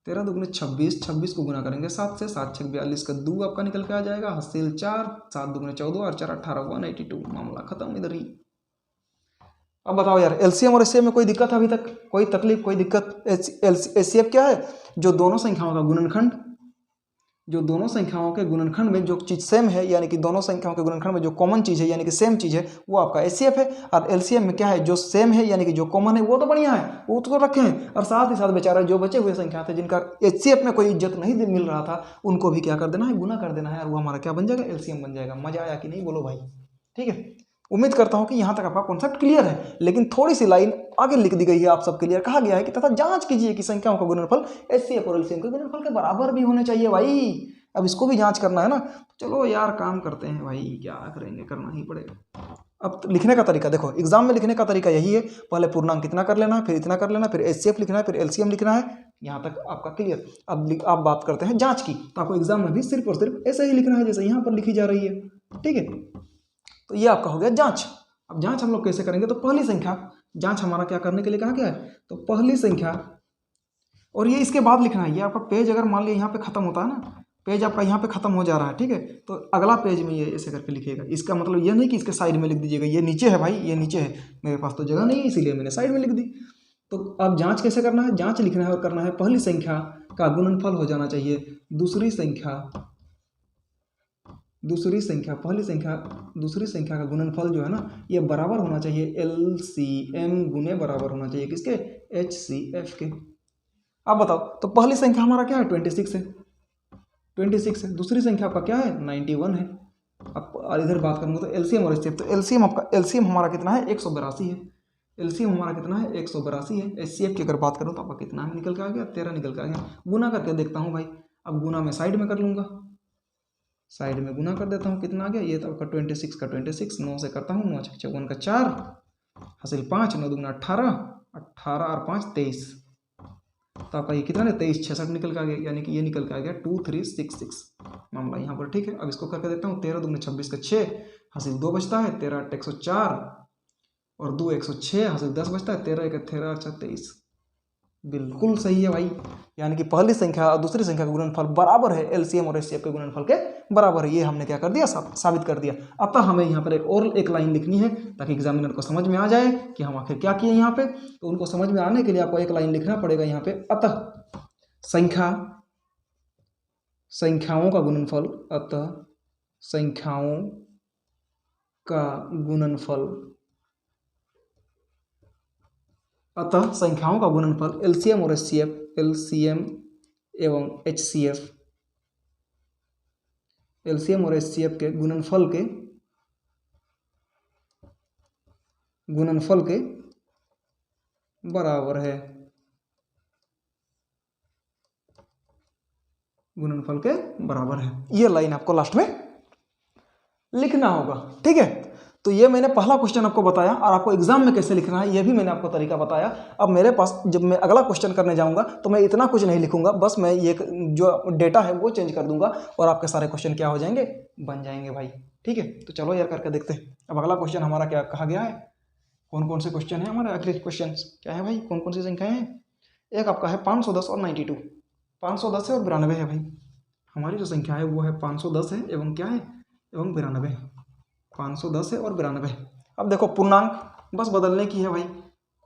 13 दुगने 26, 26 को गुना करेंगे 7 से, 7 6 42 का 2 आपका निकल के आ जाएगा, हासिल 4, 7 दुगने 14 और 4 18, 182, मामला खत्म इधर ही। अब बताओ यार, एलसीएम और एचसीएफ में कोई दिक्कत है अभी तक? कोई तकलीफ, कोई दिक्कत? एचसीएफ क्या है? जो दोनों संख्याओं का गुणनखंड, जो दोनों संख्याओं के गुणनखंड में जो चीज सेम है, यानी कि दोनों संख्याओं के गुणनखंड में जो कॉमन चीज है यानी कि सेम चीज है, वो आपका एचसीएफ है। और एलसीएम में क्या है? जो सेम है यानी कि जो कॉमन है वो तो बढ़िया है, वो तो रखे हैं, और साथ ही साथ बेचारा जो बचे हुए संख्या थे जिनका एचसीएफ में कोई इज्जत नहीं मिल रहा था, उनको भी क्या कर देना है? गुना कर देना है, और वो हमारा क्या बन जाएगा? एलसीएम बन जाएगा। मजा आया कि नहीं? बोलो भाई। ठीक है, उम्मीद करता हूं कि यहां तक आपका कॉन्सेप्ट क्लियर है, लेकिन थोड़ी सी लाइन आगे लिख दी गई है आप सबके लिए। कहा गया है कि तथा जांच कीजिए कि संख्याओं का गुणनफल एचसीएफ और एलसीएम के गुणनफल के बराबर भी होने चाहिए भाई। अब इसको भी जांच करना है ना, तो चलो यार काम करते हैं भाई, क्या करेंगे, करना ही पड़ेगा। अब लिखने का तरीका देखो, एग्जाम में लिखने का तरीका यही है, पहले पूर्णांक इतना कर लेना है, फिर इतना कर लेना, फिर एचसीएफ लिखना है, फिर एलसीएम लिखना है। यहाँ तक आपका क्लियर। अब आप बात करते हैं जांच की, तो आपको एग्जाम में भी सिर्फ और सिर्फ ऐसे ही लिखना है जैसे यहाँ पर लिखी जा रही है। ठीक है, तो ये आपका हो गया जांच। अब जांच हम लोग कैसे करेंगे? तो पहली संख्या, जांच हमारा क्या करने के लिए कहा गया है? तो पहली संख्या, और ये इसके बाद लिखना है। ये आपका पेज अगर मान लिया यहाँ पे खत्म होता है ना, पेज आपका यहाँ पे खत्म हो जा रहा है, ठीक है, तो अगला पेज में ये ऐसे करके लिखिएगा। इसका मतलब ये नहीं कि इसके साइड में लिख दीजिएगा, ये नीचे है भाई, ये नीचे है, मेरे पास तो जगह नहीं है इसीलिए मैंने साइड में लिख दी। तो अब जांच कैसे करना है? जांच लिखना है और करना है, पहली संख्या का गुणनफल हो जाना चाहिए दूसरी संख्या, दूसरी संख्या का गुणनफल जो है ना, ये बराबर होना चाहिए एलसीएम गुने बराबर होना चाहिए किसके? एचसीएफ के। अब बताओ, तो पहली संख्या हमारा क्या है? 26 है, 26 है। दूसरी संख्या आपका क्या है? 91 है। अब इधर बात करूंगा तो एलसीएम और एचसीएफ, तो एलसीएम हमारा कितना है? 182 है। एलसीएम हमारा कितना है? 182 है। एचसीएफ की अगर बात करूं तो आपका कितना निकल के आ गया? 13 निकल के आ गया। गुना करके देखता हूं भाई। अब गुना में साइड में कर लूंगा, साइड में गुना कर देता हूँ, कितना आ गया? ये तो आपका 26 का 26, 9 से करता हूँ, 9 6 54 का 4 हासिल 5, 9 दूना 18, 18 और 5 23, तो आपका ये कितना है? 23 66 निकल के आ गया, यानी कि ये निकल के आ गया 2366 मामला यहाँ पर। ठीक है, अब इसको करके देखता हूँ, 13 दूना 26 का 6 हासिल 2 बचता है, 13 8 104 और 2 106 हासिल 10 बचता है, 13 1 13 अच्छा 23। बिल्कुल सही है भाई, यानी कि पहली संख्या और दूसरी संख्या का गुणनफल बराबर है एलसीएम और एचसीएफ के गुणनफल के बराबर है। ये हमने क्या कर दिया? साबित कर दिया। अतः हमें यहाँ पर एक लाइन लिखनी है ताकि एग्जामिनर को समझ में आ जाए कि हम आखिर क्या किए यहाँ पे। तो उनको समझ में आने के लिए आपको एक लाइन लिखना पड़ेगा यहाँ पे, अतः संख्याओं का गुणनफल, अतः संख्याओं का गुणनफल, अतः संख्याओं का गुणनफल एलसीएम और एचसीएफ, एलसीएम एवं एचसीएफ, एलसीएम और एचसीएफ के गुणनफल के बराबर है, गुणनफल के बराबर है। ये लाइन आपको लास्ट में लिखना होगा। ठीक है, तो ये मैंने पहला क्वेश्चन आपको बताया, और आपको एग्जाम में कैसे लिखना है ये भी मैंने आपको तरीका बताया। अब मेरे पास जब मैं अगला क्वेश्चन करने जाऊंगा तो मैं इतना कुछ नहीं लिखूंगा, बस मैं ये जो डेटा है वो चेंज कर दूंगा और आपके सारे क्वेश्चन क्या हो जाएंगे? बन जाएंगे भाई। ठीक है, तो चलो यार करके देखते हैं। अब अगला क्वेश्चन हमारा क्या कहा गया है? कौन कौन से क्वेश्चन है हमारे? अगले क्वेश्चन क्या है भाई? कौन कौन सी संख्याएं हैं? एक आपका है 510 और 92, 510 है और 92 है भाई। हमारी जो संख्या है वो है 510 है एवं क्या है? एवं 92, 510 है और 92। अब देखो पूर्णांक बस बदलने की है भाई,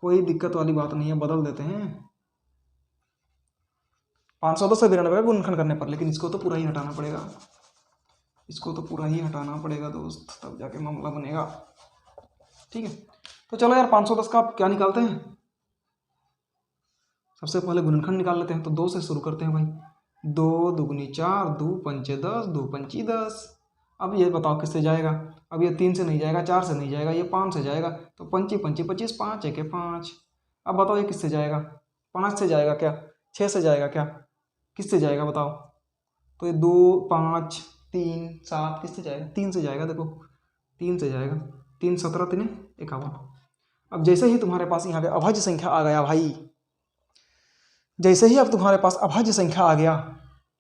कोई दिक्कत वाली बात नहीं है, बदल देते हैं 510 से 92 का गुणनखंड करने पर। लेकिन इसको तो पूरा ही हटाना पड़ेगा, इसको तो पूरा ही हटाना पड़ेगा दोस्त, तब जाके मामला बनेगा। ठीक है, तो चलो यार 510 का आप क्या निकालते हैं? सबसे पहले गुणनखंड निकाल लेते हैं। तो 2 से शुरू करते हैं भाई। 2 दूगुनी 4, 2 पंचे 10, 2 पंची 10। अब ये बताओ किससे जाएगा? अब ये 3 से नहीं जाएगा, 4 से नहीं जाएगा, ये 5 से जाएगा। तो पंची पंची 25, 5 1 5। अब बताओ ये किससे जाएगा? 5 से जाएगा क्या? 6 से जाएगा क्या? किससे जाएगा बताओ? तो ये 2 5 3 7 किससे जाएगा? 3 से जाएगा। देखो 3 से जाएगा, 3 17 3 51। अब जैसे ही तुम्हारे पास यहाँ पे अभाज्य संख्या आ गया भाई, जैसे ही अब तुम्हारे पास अभाज्य संख्या आ गया,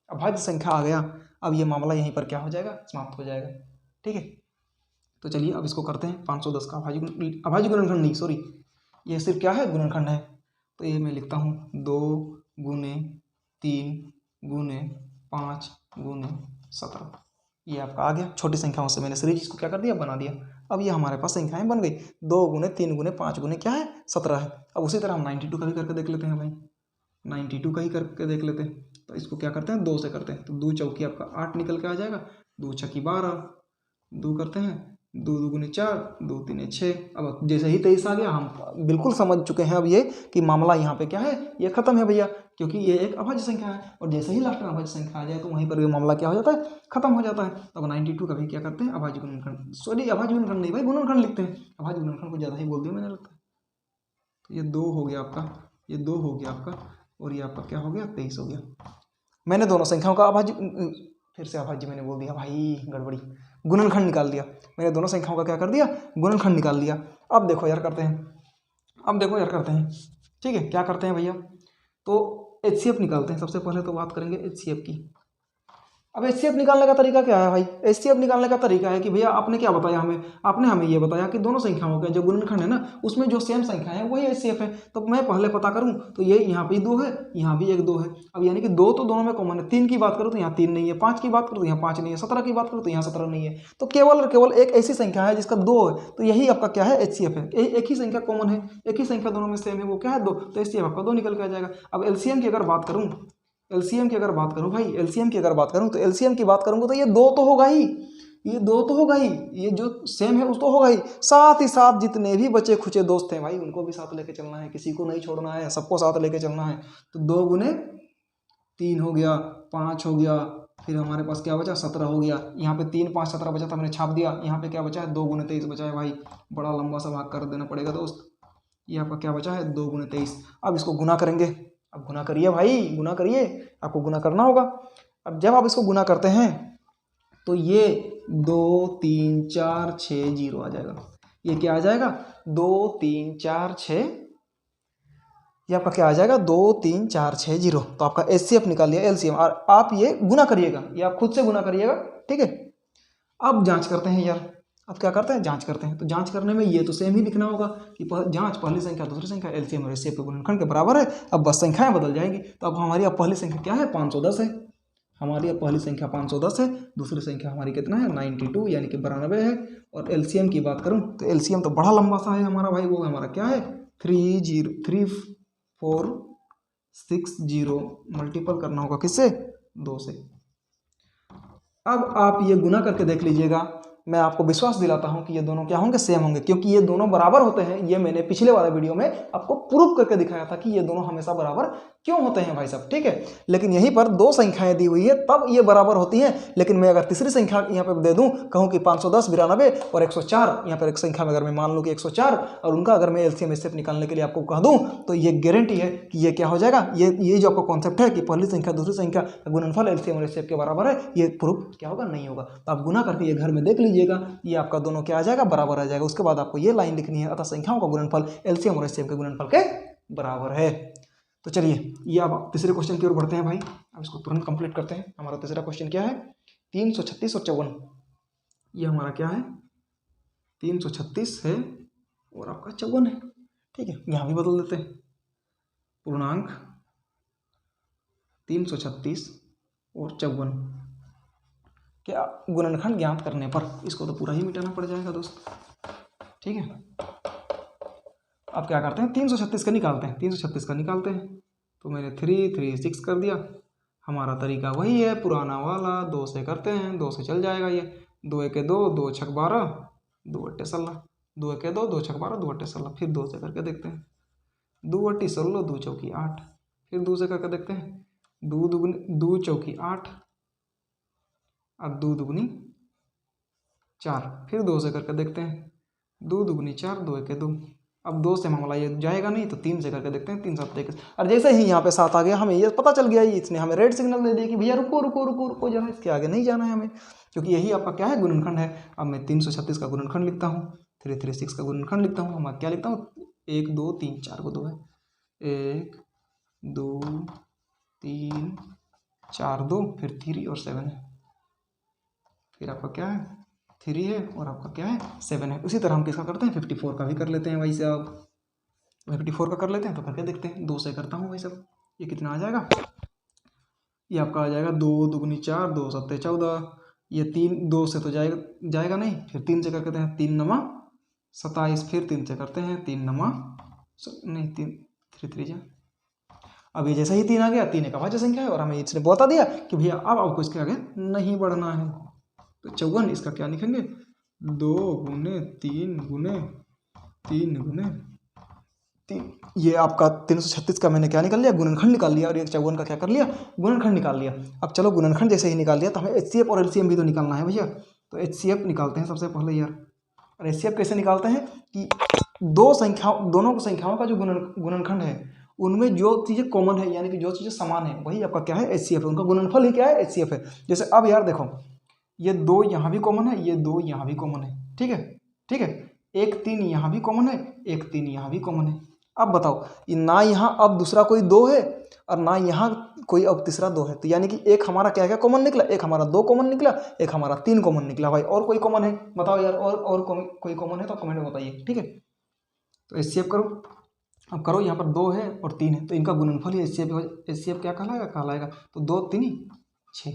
अभाज्य संख्या आ गया, अब ये मामला यहीं पर क्या हो जाएगा? समाप्त हो जाएगा। ठीक है, तो चलिए अब इसको करते हैं। 510 का अभाज्य गुणनखंड नहीं, सॉरी, ये सिर्फ क्या है? गुणनखंड है। तो ये मैं लिखता हूँ 2 गुने 3 गुने 5 गुने 17। ये आपका आ गया। छोटी संख्याओं से मैंने सीरीज इसको क्या कर दिया? बना दिया। अब ये हमारे पास संख्याएं बन गई, 2 गुने 3 गुने 5 गुने क्या है 17 है। अब उसी तरह हम 92 का भी करके देख लेते हैं भाई, 92 का ही करके देख लेते हैं। तो इसको क्या करते हैं 2 से करते हैं, तो 2 चौकी आपका 8 निकल के आ जाएगा, 2 छक्की 12, 2 करते हैं 2 दूनी 4, 2 तीन 6। अब जैसे ही 23 आ गया हम बिल्कुल समझ चुके हैं अब ये कि मामला यहाँ पे क्या है, ये खत्म है भैया, क्योंकि ये एक अभाज्य संख्या है और जैसे ही लास्ट में अभाज्य संख्या आ जाए तो वहीं पर ये मामला क्या हो जाता है, खत्म हो जाता है। तो अब 92 का भी क्या करते हैं अभाज्य गुणनखंड, सॉरी अभाज्य गुणनखंड नहीं भाई गुणनखंड लिखते हैं, अभाज्य गुणनखंड को ज़्यादा ही बोल दिया मैंने लगता है। तो ये 2 हो गया आपका, ये 2 हो गया आपका और ये आपका क्या हो गया 23 हो गया। मैंने दोनों संख्याओं का अभाज्य, फिर से अभाज्य मैंने बोल दिया भाई, गड़बड़ी, गुणनखंड निकाल दिया मैंने, दोनों संख्याओं का क्या कर दिया गुणनखंड निकाल दिया। अब देखो यार करते हैं, अब देखो यार करते हैं, ठीक है क्या करते हैं भैया, तो HCF निकालते हैं। सबसे पहले तो बात करेंगे HCF की। अब HCF निकालने का तरीका क्या है भाई, HCF निकालने का तरीका है कि भैया आपने क्या बताया हमें, आपने हमें ये बताया कि दोनों संख्याओं के जो गुणनखंड है ना उसमें जो सेम संख्या है वही HCF है। तो मैं पहले पता करूं तो ये यहाँ पे 2 है, यहाँ भी एक 2 है। अब यानी कि 2 तो दोनों में कॉमन है, 3 की बात करूँ तो यहाँ 3 नहीं है, 5 की बात करूँ तो यहाँ 5 नहीं है, 17 की बात करूँ तो यहाँ 17 नहीं है। तो केवल और केवल एक ऐसी संख्या है जिसका 2 है, तो यही आपका क्या है HCF है। एक ही संख्या कॉमन है, एक ही संख्या दोनों में सेम है, वो क्या है 2, तो HCF आपका 2 निकल के आ जाएगा। अब LCM की अगर बात करूँ, एलसीएम की अगर बात करूं भाई, एलसीएम की अगर बात करूं तो एलसीएम की बात करूंगा तो ये 2 तो होगा ही, ये 2 तो होगा ही, ये जो सेम है उस तो होगा ही, साथ ही साथ जितने भी बचे खुचे दोस्त हैं भाई उनको भी साथ लेके चलना है, किसी को नहीं छोड़ना है, सबको साथ लेके चलना है। तो 2 गुने 3 हो गया, 5 हो गया, फिर हमारे पास क्या बचा 17 हो गया, यहाँ पे 3 5 17 बचा था मैंने छाप दिया, यहाँ पे क्या बचा है 2 गुने 23 बचा है भाई, बड़ा लंबा सा भाग कर देना पड़ेगा दोस्त। ये आपका क्या बचा है 2 गुने 23। अब इसको गुना करेंगे, अब गुना करिए भाई, गुना करिए, आपको गुना करना होगा। अब जब आप इसको गुना करते हैं तो ये 2 3 4 6 0 आ जाएगा, ये क्या आ जाएगा 2 3 4 6, ये आपका क्या आ जाएगा 2 3 4 6 0। तो आपका HCF निकाल लिया, LCM, और आप ये गुना करिएगा, ये आप खुद से गुना करिएगा, ठीक है। अब जांच करते हैं यार, अब क्या करते हैं जांच करते हैं। तो जांच करने में ये तो सेम ही लिखना होगा कि जांच पहली संख्या दूसरी संख्या LCM और HCF के गुणनखंड के बराबर है। अब बस संख्याएं बदल जाएंगी। तो अब हमारी अब पहली संख्या क्या है 510 है, हमारी अब पहली संख्या 510 है, दूसरी संख्या हमारी कितना है 92 यानी कि 92 है। और LCM की बात करूँ तो LCM तो बड़ा लंबा सा है हमारा भाई, वो हमारा क्या है 3460, मल्टीपल करना होगा किससे 2 से। अब आप ये गुना करके देख लीजिएगा, मैं आपको विश्वास दिलाता हूं कि ये दोनों क्या होंगे सेम होंगे, क्योंकि ये दोनों बराबर होते हैं। ये मैंने पिछले वाले वीडियो में आपको प्रूफ करके दिखाया था कि ये दोनों हमेशा बराबर क्यों होते हैं भाई साहब, ठीक है। लेकिन यहीं पर 2 संख्याएं दी हुई है तब ये बराबर होती हैं। लेकिन मैं अगर तीसरी संख्या यहाँ पे दे दूं, कहूँ कि 510 92 और 104, यहाँ पर एक संख्या में अगर मैं मान लूँ कि 104 और उनका अगर मैं LCM HCF निकालने के लिए आपको कह दूं तो ये गारंटी है कि ये क्या हो जाएगा, ये जो आपका कॉन्सेप्ट है कि पहली संख्या दूसरी संख्या का गुणनफल LCM और HCF के बराबर है, ये प्रूफ क्या होगा नहीं होगा। तो आप गुना करके ये घर में देख लीजिएगा, ये आपका दोनों क्या आ जाएगा बराबर आ जाएगा। उसके बाद आपको ये लाइन लिखनी है, अतः संख्याओं का गुणनफल LCM और HCF के गुणनफल के बराबर है। तो चलिए ये अब तीसरे क्वेश्चन की ओर बढ़ते हैं भाई, अब इसको तुरंत कंप्लीट करते हैं। हमारा तीसरा क्वेश्चन क्या है 336 और 54, ये हमारा क्या है 336 है और आपका 54 है, ठीक है। यहाँ भी बदल देते हैं, पूर्णांक 336 और 54 क्या गुणनखंड ज्ञात करने पर इसको तो पूरा ही मिटाना पड़ जाएगा दोस्त, ठीक है। अब क्या करते हैं 336 का निकालते हैं, 336 का निकालते हैं। तो मैंने 3 3 6 कर दिया, हमारा तरीका वही है पुराना वाला, 2 से करते हैं, 2 से चल जाएगा ये, 2 1 2 2 6 12 2 8 16, 2 1 2 2 6 12 2 8 16, फिर 2 से करके देखते हैं, 2 8 16 2 चौकी 8, फिर 2 से करके देखते हैं, 2 चौकी 8 और 2 दूनी 4, फिर 2 से करके देखते हैं, 2 दूनी 4 2 1 2। अब 2 से मामला ये जाएगा नहीं तो 3 से करके देखते हैं, 3 7 21। और जैसे ही यहाँ पे 7 आ गया हमें ये पता चल गया, इसने हमें रेड सिग्नल दे दिया कि भैया रुको रुको रुको रुको जरा, इसके आगे नहीं जाना है हमें, क्योंकि यही आपका क्या है गुणनखंड है। अब मैं 336 का गुणनखंड लिखता हूँ, 336 का गुणनखंड लिखता हूँ, हमारा क्या लिखता हूँ 1 2 3 4 को 2 है, 1 2 3 4 2, फिर 3 और 7 है, फिर आपका क्या है 3 है और आपका क्या है 7 है। उसी तरह हम किसका करते हैं 54 का भी कर लेते हैं भाई साहब, 54 का कर लेते हैं। तो करके देखते हैं, 2 से करता हूँ भाई साहब, ये कितना आ जाएगा, ये आपका आ जाएगा 2 दूनी 4 2 7 14, ये 3 2 से तो जाएगा नहीं, फिर 3 से करते हैं 3 नमा 27, फिर 3 से करते हैं 3 नमा नहीं 3 3 3 जा। अब ये जैसे ही 3 आ गया, 3 एक अभाज्य संख्या है और हमें इसने बता दिया कि भैया अब आपको इसके आगे नहीं बढ़ना है। तो 54 इसका क्या लिखेंगे, 2 गुने 3 गुने 3 गुने 3। ये आपका 336 का मैंने क्या निकाल लिया, गुणनखंड निकाल लिया, और ये 54 का क्या कर लिया, गुणनखंड निकाल लिया। अब चलो गुणनखंड जैसे ही निकाल लिया तो हमें HCF और LCM भी तो निकालना है भैया। तो HCF निकालते हैं सबसे पहले यार। और HCF कैसे निकालते हैं कि दोनों संख्याओं का जो गुणनखंड है उनमें जो चीज़ें कॉमन है, यानी कि जो चीज़ें समान है, वही आपका क्या है, HCF है। उनका गुणनफल ही क्या है, HCF है। जैसे अब यार देखो, ये 2 यहाँ भी कॉमन है, ये 2 यहाँ भी कॉमन है, ठीक है, ठीक है। 1 3 यहाँ भी कॉमन है, 1 3 यहाँ भी कॉमन है। अब बताओ, ना यहाँ अब दूसरा कोई 2 है और ना यहाँ कोई अब तीसरा 2 है, तो यानी कि एक हमारा क्या क्या कॉमन निकला, एक हमारा 2 कॉमन निकला, एक हमारा 3 कॉमन निकला। भाई और कोई कॉमन है बताओ यार, और कोई कॉमन है तो कमेंट में बताइए, ठीक है। तो HCF करो, अब करो, यहाँ पर 2 है और 3 है, तो इनका गुणनफल ही HCF क्या कहलाएगा, तो 2 3 6।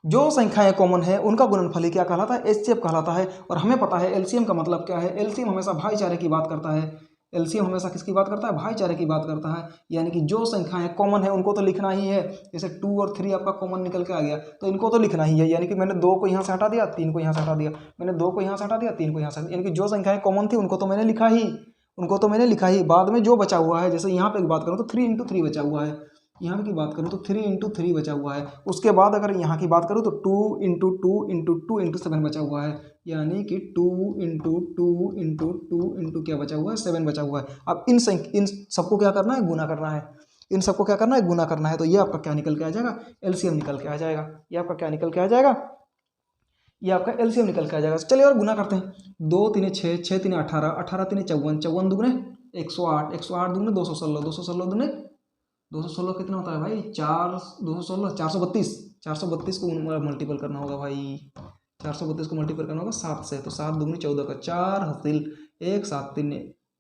जो संख्याएं कॉमन है उनका गुणनफल ही क्या कहलाता है, HCF कहलाता है। और हमें पता है LCM का मतलब क्या है, LCM हमेशा भाईचारे की बात करता है। LCM हमेशा किसकी बात करता है, भाईचारे की बात करता है। यानी कि जो संख्याएं कॉमन है उनको तो लिखना ही है। जैसे 2 और 3 आपका कॉमन निकल के आ गया, तो इनको तो लिखना ही है। यानी कि मैंने 2 को यहाँ से हटा दिया, 3 को यहाँ से हटा दिया, मैंने 2 को यहाँ से हटा दिया, 3 को यहाँ से, यानी कि जो संख्याएं कॉमन थी उनको तो मैंने लिखा ही, बाद में जो बचा हुआ है, जैसे यहाँ पे बात करूँ तो 3 × 3 बचा हुआ है, यहाँ की बात करूँ तो 3 × 3 बचा हुआ है। उसके बाद अगर यहाँ की बात करूँ तो 2 × 2 × 2 × 7 बचा हुआ है, यानी कि 2 × 2 × 2 × क्या बचा हुआ है, 7 बचा हुआ है। अब इन सबको क्या करना है, गुना करना है। इन सबको क्या करना है, गुना करना है। तो ये आपका क्या निकल के आ जाएगा, LCM निकल के आ जाएगा। ये आपका क्या निकल के आ जाएगा, ये आपका LCM निकल के आ जाएगा। चलिए और गुना करते हैं। 2 3 6, 6 3 18, 18 3 54, 54 दुगने 108, 108 दुगने 216, 216 दुगने 216 कितना होता है भाई, 216 432, 432 को मल्टीपल करना होगा भाई, 432 को मल्टीपल करना होगा 7 से। तो 7 दूनी 14 का 4 हासिल 1 7 3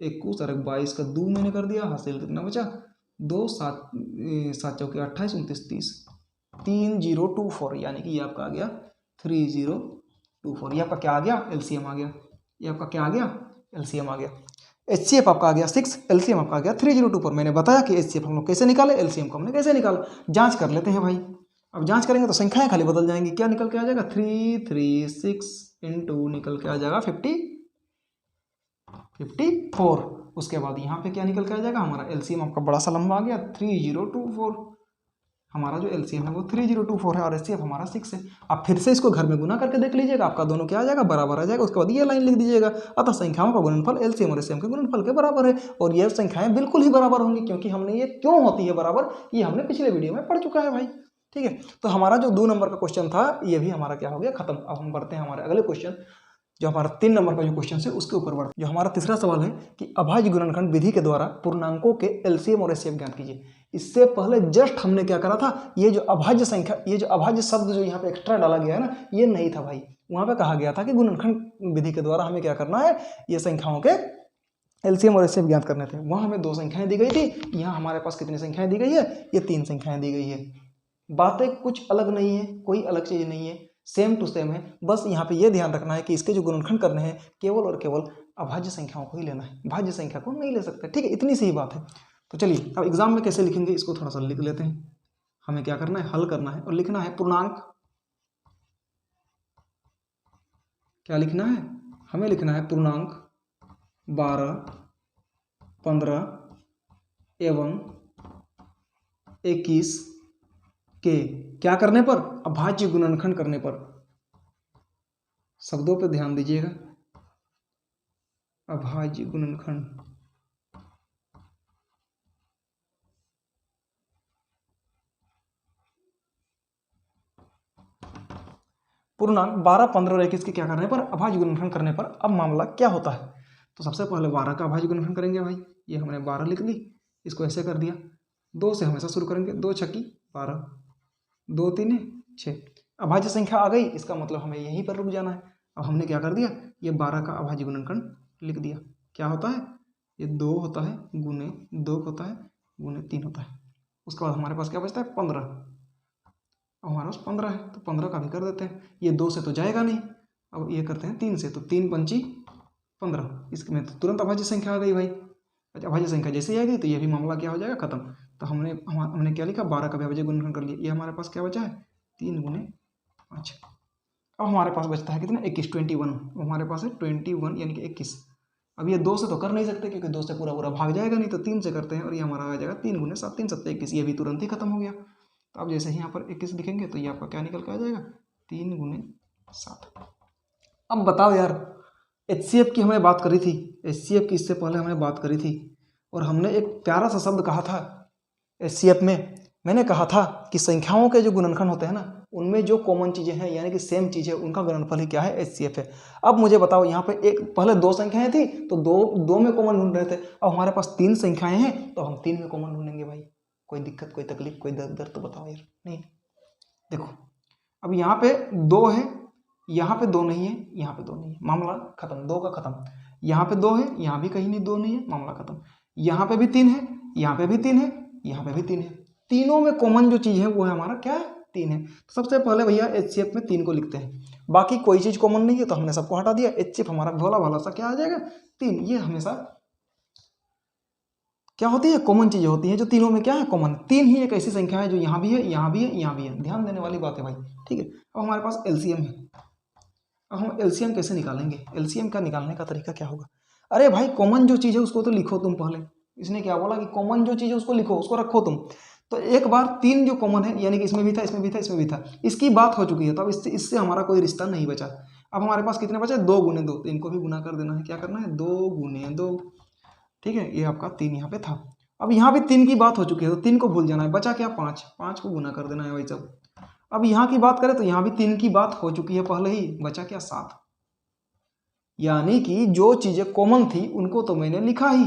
21 और 22 का 2 मैंने कर दिया, हासिल कितना बचा 2 7 7 चौके 28 29 30 3024, यानी कि ये आपका आ गया 3024। ये आपका क्या आ गया, LCM आ गया। ये आपका क्या आ गया, LCM आ गया। HCF आपका आ गया 6, LCM आपका आ गया 3024। मैंने बताया कि HCF हम लोग कैसे निकाले, LCM को हमने कैसे निकाला। जांच कर लेते हैं भाई। अब जांच करेंगे तो संख्याएं खाली बदल जाएंगी। क्या निकल के आ जाएगा, 336 × निकल के आ जाएगा 54। उसके बाद यहाँ पे क्या निकल के आ जाएगा, हमारा LCM आपका बड़ा सा लंबा आ गया 3024। हमारा जो LCM है वो 3024 है और HCF हमारा 6 है। आप फिर से इसको घर में गुना करके देख लीजिएगा, आपका दोनों क्या आ जाएगा, बराबर आ जाएगा। उसके बाद ये लाइन लिख दीजिएगा, अतः संख्याओं का गुणनफल LCM और HCM के गुणनफल के बराबर है। और ये संख्याएं बिल्कुल ही बराबर होंगी, क्योंकि हमने ये क्यों होती है बराबर, ये हमने पिछले वीडियो में पढ़ चुका है भाई, ठीक है। तो हमारा जो 2 नंबर का क्वेश्चन था ये भी हमारा क्या हो गया, खत्म। अब हम बढ़ते हैं हमारे अगले क्वेश्चन, जो हमारा 3 नंबर का जो क्वेश्चन है उसके ऊपर बढ़ते। जो हमारा तीसरा सवाल है कि अभाज्य गुणनखंड विधि के द्वारा पूर्णांकों के LCM और HCF ज्ञात कीजिए। इससे पहले जस्ट हमने क्या करा था, ये जो अभाज्य संख्या, ये जो अभाज्य शब्द जो यहाँ पे एक्स्ट्रा डाला गया है ना, ये नहीं था भाई। वहां पे कहा गया था कि गुणनखंड विधि के द्वारा हमें क्या करना है, ये संख्याओं के LCM और HCF ज्ञात करने थे। वहां हमें 2 संख्याएं दी गई थी, यहाँ हमारे पास कितनी संख्याएं दी गई है, ये 3 संख्याएं दी गई है। बातें कुछ अलग नहीं है, कोई अलग चीज नहीं है, सेम टू सेम है। बस यहाँ पे ये ध्यान रखना है कि इसके जो गुणनखंड करने हैं केवल और केवल अभाज्य संख्याओं को ही लेना है, भाज्य संख्या को नहीं ले सकते, ठीक है। इतनी सी ही बात है। तो चलिए अब एग्जाम में कैसे लिखेंगे इसको थोड़ा सा लिख लेते हैं। हमें क्या करना है, हल करना है और लिखना है पूर्णांक। क्या लिखना है, हमें लिखना है पूर्णांक 12, 15 एवं 21 के क्या करने पर, अभाज्य गुणनखंड करने पर। शब्दों पर ध्यान दीजिएगा, अभाज्य गुणनखंड। पूर्णांक 12, 15 और 21 के क्या करने पर, अभाज्य गुणनखंड करने पर अब मामला क्या होता है। तो सबसे पहले 12 का अभाज्य गुणनखंड करेंगे भाई। ये हमने 12 लिख ली, इसको ऐसे कर दिया। 2 से हमेशा शुरू करेंगे, 2 छक्की 12, 2 3 6। अभाज्य संख्या आ गई, इसका मतलब हमें यहीं पर रुक जाना है। अब हमने क्या कर दिया, ये 12 का अभाज्य गुणनखंड लिख दिया। क्या होता है, ये 2 होता है गुने 2 होता है गुने 3 होता है। उसके बाद हमारे पास क्या बचता है, 15। अब हमारे पास 15 है, तो 15 का भी कर देते हैं। ये 2 से तो जाएगा नहीं, अब ये करते हैं 3 से, तो 3 पंची 15, इसमें तो तुरंत अभाज्य संख्या आ गई भाई। अच्छा, अभाज्य संख्या जैसे ही आ गई तो ये भी मामला क्या हो जाएगा, खत्म। तो हमने क्या लिखा, 12 का भी अभाज्य गुणनखंड कर लिया। ये हमारे पास क्या बचा है, 3 गुने 5। अब हमारे पास बचता है कितना, 21, 21। हमारे पास है 21 यानी कि 21। अब ये 2 से तो कर नहीं सकते क्योंकि 2 से पूरा पूरा भाग जाएगा नहीं, तो 3 से करते हैं और ये हमारा आ जाएगा 3 गुने 7, 3 7 21। ये भी तुरंत ही खत्म हो गया। तो अब जैसे ही यहाँ पर 21 लिखेंगे तो ये आपका क्या निकल के आ जाएगा, 3 गुने 7। अब बताओ यार, HCF की हमें बात करी थी, HCF की इससे पहले हमने बात करी थी और हमने एक प्यारा सा शब्द कहा था HCF में। मैंने कहा था कि संख्याओं के जो गुणनखंड होते हैं ना, उनमें जो कॉमन चीज़ें हैं यानी कि सेम चीज़ है, उनका गुणनफल ही क्या है, HCF है। अब मुझे बताओ, यहाँ पे एक पहले 2 संख्याएं थी तो दो में कॉमन ढूंढ रहे थे। अब हमारे पास 3 संख्याएं हैं तो हम 3 में कॉमन ढूंढेंगे भाई। कोई दिक्कत, कोई तकलीफ, कोई दर्द तो बताओ यार। नहीं, देखो अब यहाँ पे 2 है, यहाँ पे 2 नहीं है, यहाँ पे 2 नहीं है, मामला खत्म, 2 का खत्म। यहाँ पे 2 है, यहाँ भी कहीं नहीं 2 नहीं है, मामला खत्म। यहाँ पे भी 3 है, यहाँ पे भी 3 है, यहाँ पे भी 3 है। तीनों में कॉमन जो चीज़ है वो है हमारा क्या है, 3 है। तो सबसे पहले भैया HCF में 3 को लिखते हैं। बाकी कोई चीज़ कॉमन नहीं है तो हमने सबको हटा दिया। HCF हमारा भोला भाला सा क्या आ जाएगा, 3। ये हमेशा क्या होती है, कॉमन चीज़ें होती हैं जो तीनों में क्या है, कॉमन। 3 ही एक ऐसी संख्या है जो यहाँ भी है, यहाँ भी है, यहाँ भी है। ध्यान देने वाली बात है भाई, ठीक है। अब हमारे पास LCM है। अब हम LCM कैसे निकालेंगे, LCM का निकालने का तरीका क्या होगा। अरे भाई, कॉमन जो चीज़ है उसको तो लिखो तुम पहले। इसने क्या बोला कि कॉमन जो चीज़ है उसको लिखो, उसको रखो तुम। तो एक बार 3 जो कॉमन है यानी कि इसमें भी था, इसमें भी था, इसमें भी था, इसकी बात हो चुकी है। तो अब इससे हमारा कोई रिश्ता नहीं बचा। अब हमारे पास कितने बचे, 2 गुने 2। तो इनको भी गुना कर देना है। क्या करना है, 2 गुने 2, ठीक है। ये आपका 3 यहाँ पे था। अब यहाँ भी 3 की बात हो चुकी है तो 3 को भूल जाना है। बचा क्या, 5। 5 को गुना कर देना है भाई सब। अब यहाँ की बात करें तो यहाँ भी 3 की बात हो चुकी है पहले ही। बचा क्या, 7। यानी कि जो चीज़ें कॉमन थी उनको तो मैंने लिखा ही,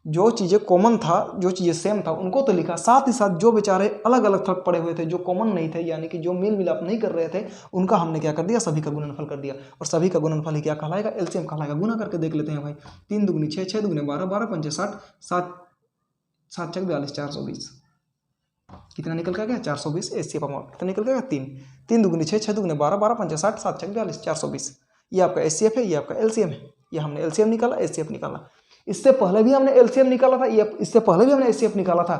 जो चीज़ें कॉमन था, जो चीज़ें सेम था उनको तो लिखा। साथ ही साथ जो बेचारे अलग अलग थलग पड़े हुए थे, जो कॉमन नहीं थे यानी कि जो मेल मिलाप नहीं कर रहे थे, उनका हमने क्या कर दिया, सभी का गुणनफल कर दिया। और सभी का गुणनफल ही क्या कहलाएगा, LCM कहलाएगा। गुना करके देख लेते हैं भाई। 3 दुगनी 6, 6 दुगने 12, 12 पंचे 60, 7 7 छक 42, 420। कितना निकल कर गया, 420। HCF कितना निकल गया, 3। 3 दुगनी 6, 6 दुगने 12, 12 पंचे 60, 7 छक 42, 420। ये आपका HCF है, ये आपका LCM है। ये हमने LCM निकाला, HCF निकाला। इससे पहले भी हमने LCM निकाला था, ये इससे पहले भी हमने HCF निकाला था।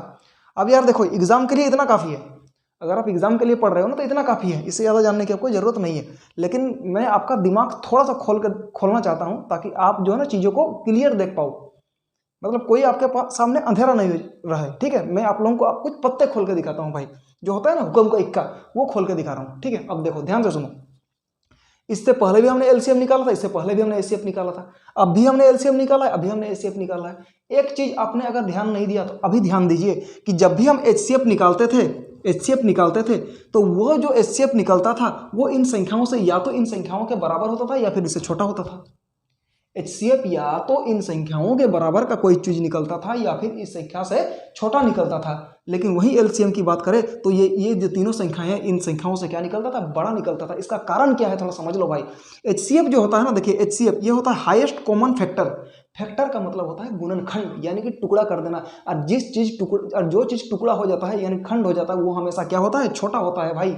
अब यार देखो, एग्जाम के लिए इतना काफ़ी है। अगर आप एग्जाम के लिए पढ़ रहे हो ना तो इतना काफ़ी है, इससे ज़्यादा जानने की आपको ज़रूरत नहीं है। लेकिन मैं आपका दिमाग थोड़ा सा खोलना चाहता हूँ ताकि आप जो है ना चीज़ों को क्लियर देख पाओ। मतलब कोई आपके पास सामने अंधेरा नहीं रहे, ठीक है। मैं आप लोगों को कुछ पत्ते खोल के दिखाता हूँ भाई, जो होता है ना हुक्म का इक्का, वो खोल के दिखा रहा हूँ, ठीक है। अब देखो ध्यान से सुनो। इससे पहले भी हमने LCM निकाला था, इससे पहले भी हमने HCF निकाला था, अब भी हमने LCM निकाला है, अभी हमने HCF निकाला है। एक चीज आपने अगर ध्यान नहीं दिया तो अभी ध्यान दीजिए कि जब भी हम HCF निकालते थे तो वो जो HCF निकलता था वो इन संख्याओं से या तो इन संख्याओं के बराबर होता था या फिर इससे छोटा होता था। HCF या तो इन संख्याओं के बराबर का कोई चीज निकलता था या फिर इस संख्या से छोटा निकलता था। लेकिन वही LCM की बात करें तो ये जो तीनों संख्याएं हैं, इन संख्याओं से क्या निकलता था, बड़ा निकलता था। इसका कारण क्या है, थोड़ा समझ लो भाई। HCF जो होता है ना, देखिए HCF ये होता है हाईएस्ट कॉमन फैक्टर। फैक्टर का मतलब होता है गुणनखंड, यानी कि टुकड़ा कर देना। और जो चीज टुकड़ा हो जाता है यानी खंड हो जाता है, वो हमेशा क्या होता है, छोटा होता है भाई,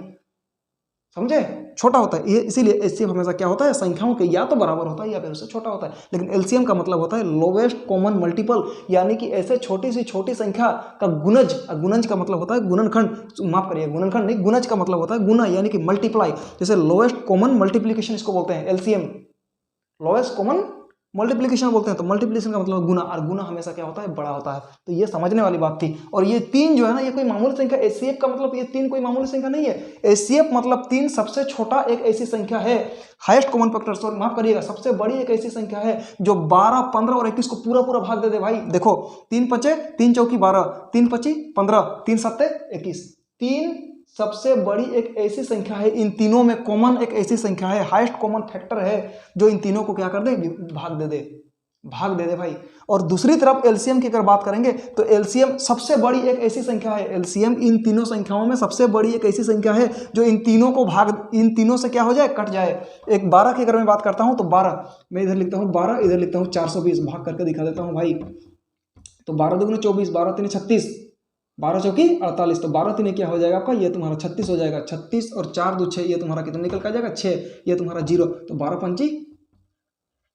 समझे, छोटा होता है। ये इसीलिए HCF हमेशा क्या होता है, संख्याओं के या तो बराबर होता है या फिर उससे छोटा होता है। लेकिन LCM का मतलब होता है लोवेस्ट कॉमन मल्टीपल, यानी कि ऐसे छोटी सी छोटी संख्या का गुणज। गुणज का मतलब होता है गुणनखंड, माफ करिए गुणनखंड नहीं, गुणज का मतलब होता है गुना, यानी कि मल्टीप्लाई। जैसे लोवेस्ट कॉमन मल्टीप्लीकेशन इसको बोलते हैं LCM, लोवेस्ट कॉमन मल्टीप्लिकेशन बोलते हैं। तो मल्टीप्लिकेशन का मतलब गुना, और गुना हमेशा क्या होता है, बड़ा होता है। तो ये समझने वाली बात थी। और ये 3 जो है ना, ये कोई मामूली संख्या, HCF का मतलब ये 3 कोई मामूली संख्या नहीं है। HCF मतलब 3 सबसे छोटा एक ऐसी संख्या है, हाईएस्ट कॉमन फैक्टर, सॉरी माफ करिएगा, सबसे बड़ी एक ऐसी संख्या है जो 12, 15 और 21 को पूरा पूरा भाग दे दे भाई। देखो 3 पचे 3 चौकी 12, 3 पची 15, 3 सत्ते 21। 3 सबसे बड़ी एक ऐसी संख्या है, इन तीनों में कॉमन एक ऐसी संख्या है, हाईएस्ट कॉमन फैक्टर है जो इन तीनों को क्या कर दे, भाग दे दे भाई। और दूसरी तरफ LCM की अगर बात करेंगे तो LCM सबसे बड़ी एक ऐसी संख्या है, LCM इन तीनों संख्याओं में सबसे बड़ी एक ऐसी संख्या है जो इन तीनों से क्या हो जाए, कट जाए। एक 12 की अगर मैं बात करता हूं तो 12 मैं इधर लिखता हूं 12, इधर लिखता हूं 420, भाग करके दिखा देता हूं भाई। तो 12 दूनी 24, 12 3 36, 12 चौकी 48, तो 12 3 क्या हो जाएगा आपका, ये तुम्हारा 36 हो जाएगा। 36 और 4 2 6, ये तुम्हारा कितना निकल कर जाएगा 6, ये तुम्हारा 0, तो 12 पंची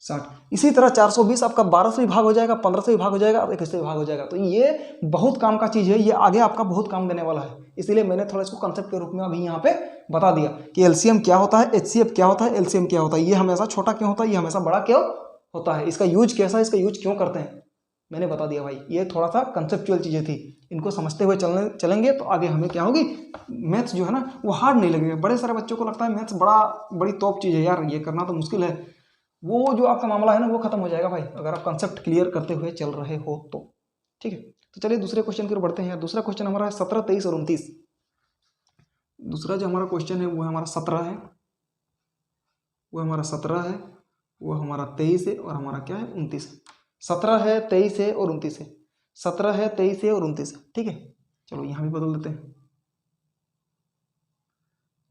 60। इसी तरह 420 आपका 12 से भी भाग हो जाएगा, 15 से भी भाग हो जाएगा और 21 से भी भाग हो जाएगा। तो ये बहुत काम का चीज़ है, ये आगे आपका बहुत काम देने वाला है, इसीलिए मैंने थोड़ा इसको कंसेप्ट के रूप में अभी यहाँ पे बता दिया कि एलसीएम क्या होता है, एचसीएफ क्या होता है, एलसीएम क्या होता है, ये हमेशा छोटा क्यों होता है, ये हमेशा बड़ा क्यों होता है, इसका यूज कैसा है, इसका यूज क्यों करते हैं, मैंने बता दिया भाई। ये थोड़ा सा कंसेप्चुअल चीज़ें थी, इनको समझते हुए चलेंगे तो आगे हमें क्या होगी, मैथ्स जो है ना वो हार्ड नहीं लगेगा। बड़े सारे बच्चों को लगता है मैथ्स बड़ी तोप चीज़ है यार, ये करना तो मुश्किल है, वो जो आपका मामला है ना वो खत्म हो जाएगा भाई, अगर आप कंसेप्ट क्लियर करते हुए चल रहे हो तो। ठीक है, तो चलिए दूसरे क्वेश्चन की ओर बढ़ते हैं यार। दूसरा क्वेश्चन हमारा है 17, 23 और 29। दूसरा जो हमारा क्वेश्चन है वो हमारा 17 है, वो हमारा 17 है, वो हमारा 23 है और हमारा क्या है 29 है। 17 है, 23 है और 29 है, 17 है, 23 है और 29 है। ठीक है, चलो यहाँ भी बदल देते हैं,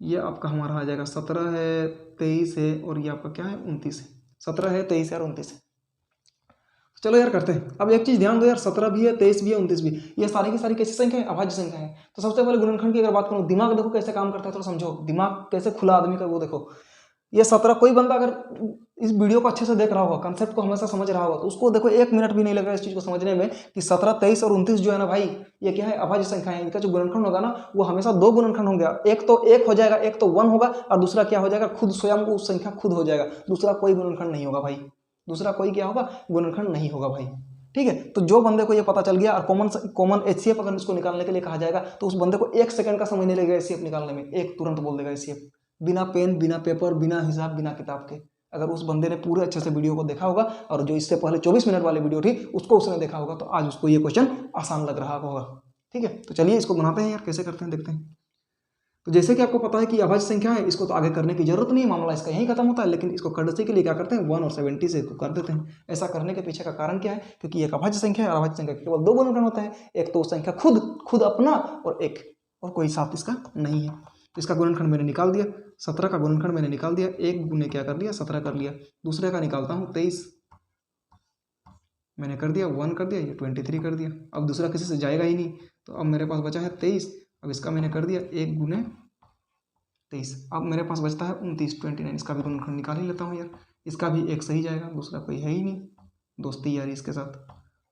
ये आपका हमारा आ जाएगा 17 है, 23 है और ये आपका क्या है 29 है। 17 है, 23 है और 29 है। चलो यार करते हैं। अब एक चीज़ ध्यान दो यार, 17 भी है, 23 भी है, 29 भी, ये सारी की सारी कैसी संख्या है, अभाज्य संख्या है। तो सबसे पहले गुणनखंड की अगर बात करूँ, दिमाग देखो कैसे काम करता है, थोड़ा समझो, दिमाग कैसे खुला आदमी का वो देखो। ये 17, कोई बंदा अगर इस वीडियो को अच्छे से देख रहा होगा, कंसेप्ट को हमेशा समझ रहा होगा, तो उसको देखो 1 मिनट भी नहीं लगेगा इस चीज़ को समझने में कि 17, 23 और 29 जो है ना भाई, ये क्या है, अभाज्य संख्या है। इनका जो गुणनखंड होगा ना वो हमेशा 2 गुणनखंड होंगे, एक तो 1 हो जाएगा, एक तो 1 होगा और दूसरा क्या हो जाएगा, खुद स्वयं वो संख्या खुद हो जाएगा, दूसरा कोई गुणनखंड नहीं होगा भाई, दूसरा कोई क्या होगा, गुणनखंड नहीं होगा भाई। ठीक है, तो जो बंदे को ये पता चल गया, और कॉमन एचसीएफ अगर इसको निकालने के लिए कहा जाएगा तो उस बंदे को 1 सेकंड का समय नहीं लगेगा एचसीएफ निकालने में, एक तुरंत बोल देगा एचसीएफ, बिना पेन, बिना पेपर, बिना हिसाब, बिना किताब के। अगर उस बंदे ने पूरे अच्छे से वीडियो को देखा होगा और जो इससे पहले 24 मिनट वाली वीडियो थी उसको उसने देखा होगा, तो आज उसको ये क्वेश्चन आसान लग रहा होगा। ठीक है, तो चलिए इसको बनाते हैं यार, कैसे करते हैं देखते हैं। तो जैसे कि आपको पता है कि अभाज्य संख्या है, इसको तो आगे करने की जरूरत नहीं है, मामला इसका यहीं खत्म होता है, लेकिन इसको करने के लिए क्या करते हैं, 1 और 70 से इसको कर देते हैं। ऐसा करने के पीछे का कारण क्या है, क्योंकि एक अभाज्य संख्या है और अभाज्य संख्या केवल 2 गुणनखंड होते हैं, एक तो संख्या खुद अपना और एक और कोई साथ इसका नहीं है। तो इसका गुणनखंड मैंने निकाल दिया, 17 का गुणनखंड मैंने निकाल दिया, 1 गुने क्या कर लिया 17 कर लिया। दूसरे का निकालता हूँ 23 मैंने कर दिया, 1 कर दिया, ये 23 कर दिया। अब दूसरा किसी से जाएगा ही नहीं, तो अब मेरे पास बचा है 23, अब इसका मैंने कर दिया 1 गुने 23, अब मेरे पास बचता है 29, 29। इसका भी गुणनखंड निकाल ही लेता हूँ यार, इसका भी 1 सही जाएगा, दूसरा कोई है ही नहीं दोस्ती यारी इसके साथ।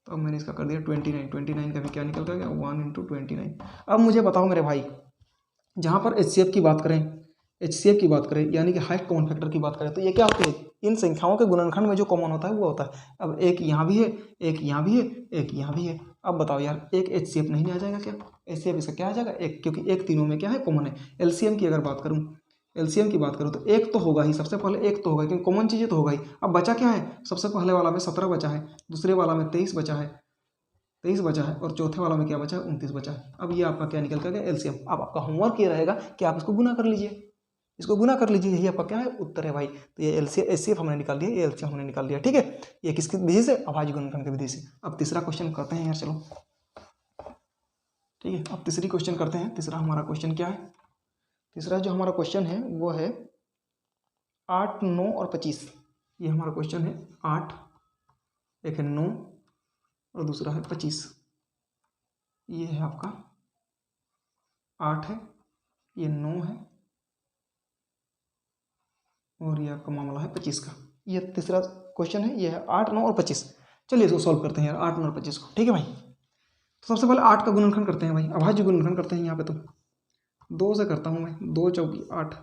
तो अब मैंने इसका कर दिया 29, 29 का भी क्या निकल गया 1 × 29। अब मुझे बताओ मेरे भाई, जहाँ पर एचसीएफ की बात करें, एचसीएफ की बात करें यानी कि हाइट कॉमन फैक्टर की बात करें, तो ये क्या होती है, इन संख्याओं के गुणनखंड में जो कॉमन होता है वो होता है। अब एक यहाँ भी है, एक यहाँ भी है, एक यहाँ भी है। अब बताओ यार, एक एचसीएफ नहीं आ जाएगा क्या, एचसीएफ इसका क्या आ जाएगा 1, क्योंकि एक तीनों में क्या है कॉमन है। एलसीएम की अगर बात करूँ, एलसीएम की बात करूँ तो 1 तो होगा ही, सबसे पहले 1 तो होगा क्योंकि कॉमन चीज़ें तो होगा ही। अब बचा क्या है, सबसे पहले वाला में 17 बचा है, दूसरे वाला में 23 बचा है, 23 बचा है और चौथे वाला में क्या बचा है 29 बचा है। अब ये आपका क्या निकल कर गया एलसीएम। अब आपका होमवर्क ये रहेगा कि आप इसको गुना कर लीजिए, इसको गुना कर लीजिए, यही आपका क्या है उत्तर है भाई। तो ये एचसीएफ हमने निकाल दिया, ये एलसीएम हमने निकाल दिया। ठीक है, ये किसकी विधि से, अभाज्य गुणनखंड की विधि से। अब तीसरा क्वेश्चन करते हैं यार, चलो ठीक है, अब तीसरी क्वेश्चन करते हैं। तीसरा हमारा क्वेश्चन क्या है, तीसरा जो हमारा क्वेश्चन है वो है 8, 9 और 25। ये हमारा क्वेश्चन है 8, एक है 9 और दूसरा है 25। ये है आपका 8 है, ये 9 है और ये आपका मामला है 25 का। ये तीसरा क्वेश्चन है, ये है 8, 9 और 25। चलिए इसको सॉल्व करते हैं यार, 8, 9 और 25 को। ठीक है भाई, तो सबसे पहले 8 का गुणनखंड करते हैं भाई, अभाज्य गुणनखंड करते हैं यहाँ पे। तो 2 से करता हूँ मैं, 2 चौकी 8,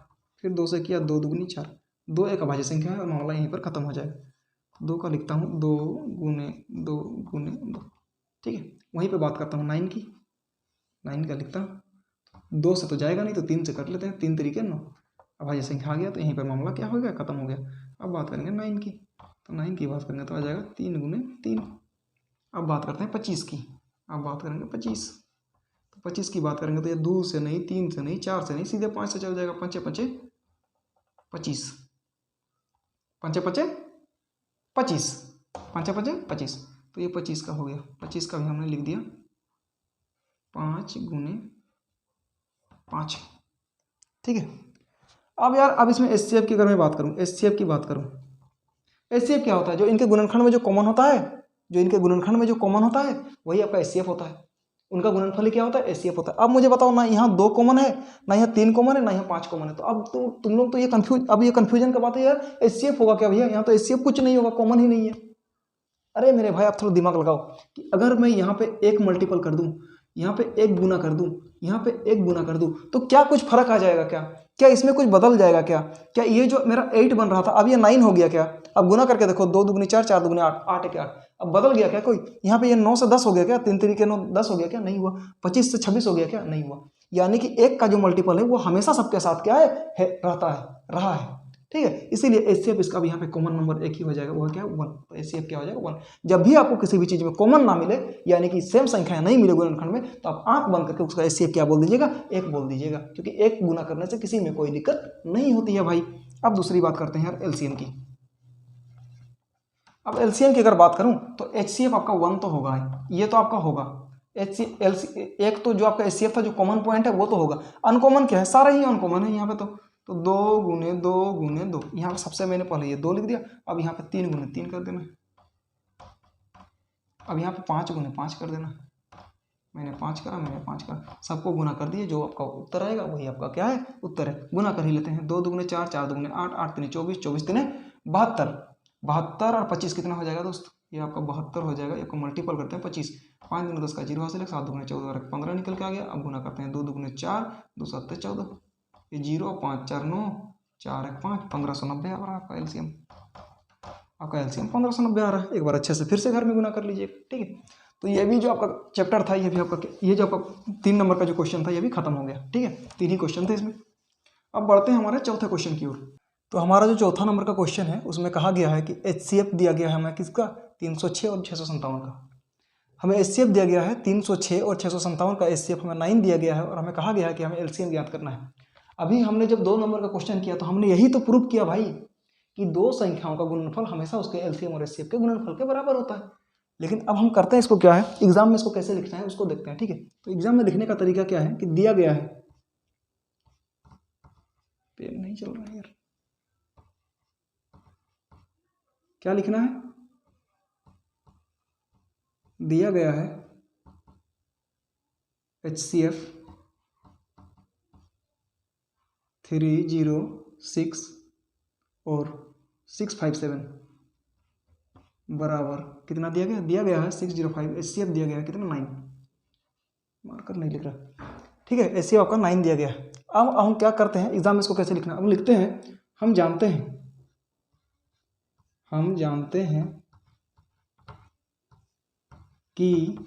फिर 2 से किया 2 दूनी 4, 2 एक अभाज्य संख्या है और मामला यहीं पर खत्म हो जाएगा। 2 का लिखता हूँ 2 गुने 2 गुने 2। ठीक है, वहीं पे बात करता हूँ 9 की, 9 का लिखता हूँ, 2 से तो जाएगा नहीं तो 3 से कर लेते हैं, 3 तरीके 9, अभाज्य संख्या आ गया तो यहीं पर मामला क्या हो गया, खत्म हो गया। अब बात करेंगे 9 की, तो 9 की बात करेंगे तो आ जाएगा 3 गुने 3। अब बात करते हैं 25 की, अब बात करेंगे 25, तो 25 की बात करेंगे तो ये 2 से नहीं, 3 से नहीं, 4 से नहीं, सीधे 5 से चल जाएगा। 5 5 25, 5 5 25, 5 5 25, तो ये 25 का हो गया। 25 का भी हमने लिख दिया 5 गुने 5। ठीक है, अब यार अब इसमें एचसीएफ की अगर मैं बात करूँ, एचसीएफ की बात करूँ, एचसीएफ क्या होता है, जो इनके गुणनखंड में जो कॉमन होता है, जो इनके गुणनखंड में जो कॉमन होता है वही आपका एचसीएफ होता है। उनका गुणनफल ही क्या होता है, एचसीएफ होता है। अब मुझे बताओ ना यहाँ 2 कॉमन है, ना यहाँ 3 कॉमन है, ना यहाँ 5 कॉमन है, तो अब तो तुम लोग तो ये कंफ्यूजन का बात है यार, एचसीएफ होगा क्या भैया, यहाँ तो एचसीएफ कुछ नहीं होगा, कॉमन ही नहीं है। अरे मेरे भाई आप थोड़ा दिमाग लगाओ कि अगर मैं यहाँ पे 1 मल्टीपल कर दूं, यहाँ पे 1 गुना कर दूं, यहाँ पे 1 गुना कर दूं, तो क्या कुछ फर्क आ जाएगा क्या, क्या इसमें कुछ बदल जाएगा क्या, क्या ये जो मेरा 8 बन रहा था अब ये 9 हो गया क्या। अब गुना करके देखो, 2 दूनी 4, 4 दूनी 8, 8 एक 8, अब बदल गया क्या कोई, यहाँ पे ये 9 से 10 हो गया क्या, 3 तरीके 9 10 हो गया क्या, नहीं हुआ। 25 से 26 हो गया क्या, नहीं हुआ। यानी कि 1 का जो मल्टीपल है वो हमेशा सबके साथ क्या है रहता है, रहा है, ठीक है। इसीलिए एचसीएफ इसका भी यहाँ पे कॉमन नंबर एक ही हो जाएगा, वो क्या है 1। तो एचसीएफ क्या हो जाएगा 1। जब भी आपको किसी भी चीज में कॉमन ना मिले, यानी कि सेम संख्या नहीं मिले गुणनखंड में, तो आप आंख बंद करके उसका एचसीएफ क्या बोल दीजिएगा, 1 बोल दीजिएगा, क्योंकि 1 गुना करने से किसी में कोई दिक्कत नहीं होती है भाई। अब दूसरी बात करते हैं यार एलसीएम की। अब एलसीएम की अगर बात करूं तो एचसीएफ आपका 1 तो होगा, ये तो आपका होगा। एक तो जो आपका एचसीएफ था जो कॉमन पॉइंट है वो तो होगा। अनकॉमन क्या है, सारा ही अनकॉमन है यहाँ पे, तो 2 गुने 2 गुने 2, यहाँ पे सबसे मैंने पहले ये 2 लिख दिया। अब यहाँ पे 3 गुने 3 कर देना, अब यहाँ पे 5 गुने 5 कर देना, मैंने 5 करा, मैंने 5 करा, सबको गुना कर दिए, जो आपका उत्तर आएगा वही आपका क्या है, उत्तर है। गुना कर ही लेते हैं, 2 दुगुने 4, 4 दुगुने 8, 8 तिने 24, 24 तिने 72, 72 और 25 कितना हो जाएगा दोस्त, ये आपका 72 हो जाएगा। इसको मल्टीपल करते हैं 25, 5 दुगुने 10 का 0 हासिल है, 7 दुगुने 14 और 15 निकल के आ गया। अब गुना करते हैं, 2 दुगुने 4, 2 7 14, ये 0, 5 4 9, 4 1 5, 1590 आ रहा है आपका एलसीएम। आपका एलसीएम 1590 आ रहा है। एक बार अच्छे से फिर से घर में गुना कर लीजिए, ठीक है। तो ये भी जो आपका चैप्टर था, ये भी आपका, ये जो आपका 3 नंबर का जो क्वेश्चन था ये भी खत्म हो गया, ठीक है। 3 ही क्वेश्चन थे इसमें। अब बढ़ते हैं हमारे चौथे क्वेश्चन की ओर। तो हमारा जो चौथा नंबर का क्वेश्चन है उसमें कहा गया है कि एचसीएफ दिया गया है हमें किसका, 306 और 657 का। हमें एचसीएफ दिया गया है 306 और 657 का, एचसीएफ हमें 9 दिया गया है और हमें कहा गया है कि हमें एलसीएम ज्ञात करना है। अभी हमने जब 2 नंबर का क्वेश्चन किया तो हमने यही तो प्रूव किया भाई कि 2 संख्याओं का गुणनफल हमेशा उसके एलसीएम और एचसीएफ के गुणनफल के बराबर होता है। लेकिन अब हम करते हैं इसको क्या है, एग्जाम में इसको कैसे लिखना है उसको देखते हैं, ठीक है। तो एग्जाम में लिखने का तरीका क्या है कि दिया गया है, पेन नहीं चल रहा है यार, क्या लिखना है, दिया गया है HCF 306 और 657 बराबर कितना दिया गया है 605। HCF दिया गया है कितना 9, मार्कर नहीं लिख रहा, ठीक है। HCF आपका 9 दिया गया है। अब हम क्या करते हैं एग्जाम में इसको कैसे लिखना, हम लिखते हैं, हम जानते हैं कि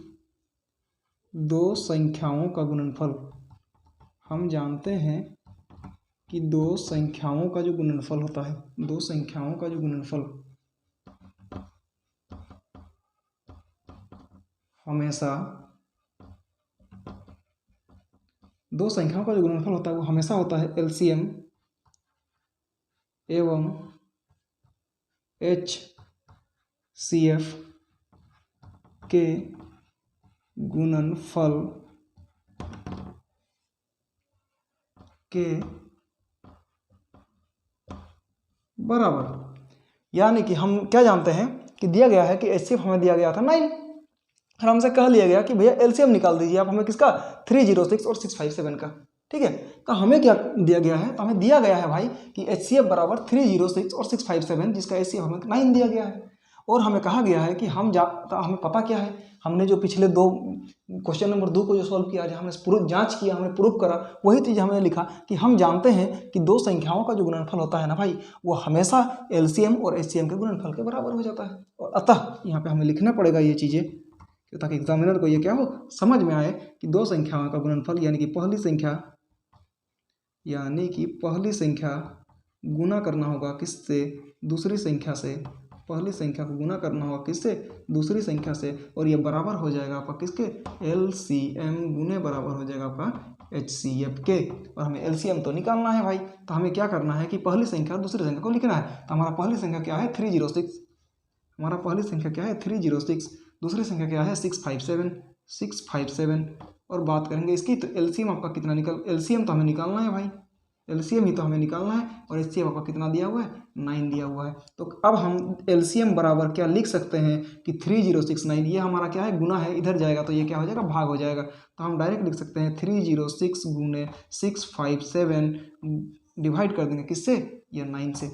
2 संख्याओं का गुणनफल, हम जानते हैं कि 2 संख्याओं का जो गुणनफल होता है, 2 संख्याओं का जो गुणनफल हमेशा, 2 संख्याओं का जो गुणनफल होता है वो हमेशा होता है एलसीएम एवं HCF के गुणनफल के बराबर। यानी कि हम क्या जानते हैं कि दिया गया है कि HCF हमें दिया गया था 9 और हमसे कह लिया गया कि भैया एलसीएम निकाल दीजिए आप हमें किसका, 306 और 657 का, ठीक है। तो हमें क्या दिया गया है, तो हमें दिया गया है भाई कि HCF बराबर 306 और 657, जिसका HCF हमें 9 दिया गया है। और हमें कहा गया है कि हमें पता क्या है, हमने जो पिछले 2 क्वेश्चन नंबर 2 को जो सॉल्व किया, हमने प्रूफ जांच किया, हमने प्रूफ करा, वही चीज़ हमने लिखा कि हम जानते हैं कि 2 संख्याओं का जो गुणनफल होता है ना भाई, वो हमेशा एलसीएम और एचसीएम के गुणनफल के बराबर हो जाता है। और अतः यहाँ पे हमें लिखना पड़ेगा ये चीज़ें, ताकि एग्जामिनर को ये क्या हो, समझ में आए कि 2 संख्याओं का गुणनफल यानी कि पहली संख्या गुना करना होगा किससे, दूसरी संख्या से, पहली संख्या को गुना करना होगा किससे, दूसरी संख्या से, और ये बराबर हो जाएगा आपका किसके, एलसीएम गुने बराबर हो जाएगा आपका HCF के। और हमें एलसीएम तो निकालना है भाई, तो हमें क्या करना है कि पहली संख्या दूसरी संख्या को लिखना है। तो हमारा पहली संख्या क्या है 306, हमारा पहली संख्या क्या है 306, दूसरी संख्या क्या है 657। और बात करेंगे इसकी, तो एलसीएम आपका कितना एलसीएम तो हमें निकालना है भाई, एलसीएम ही तो हमें निकालना है, और एचसीएफ आपका कितना दिया हुआ है, 9 दिया हुआ है। तो अब हम एलसीएम बराबर क्या लिख सकते हैं कि 3069, ये हमारा क्या है, गुना है, इधर जाएगा तो ये क्या हो जाएगा, भाग हो जाएगा। तो हम डायरेक्ट लिख सकते हैं 306 गुने 657 डिवाइड कर देंगे किससे, ये 9 से।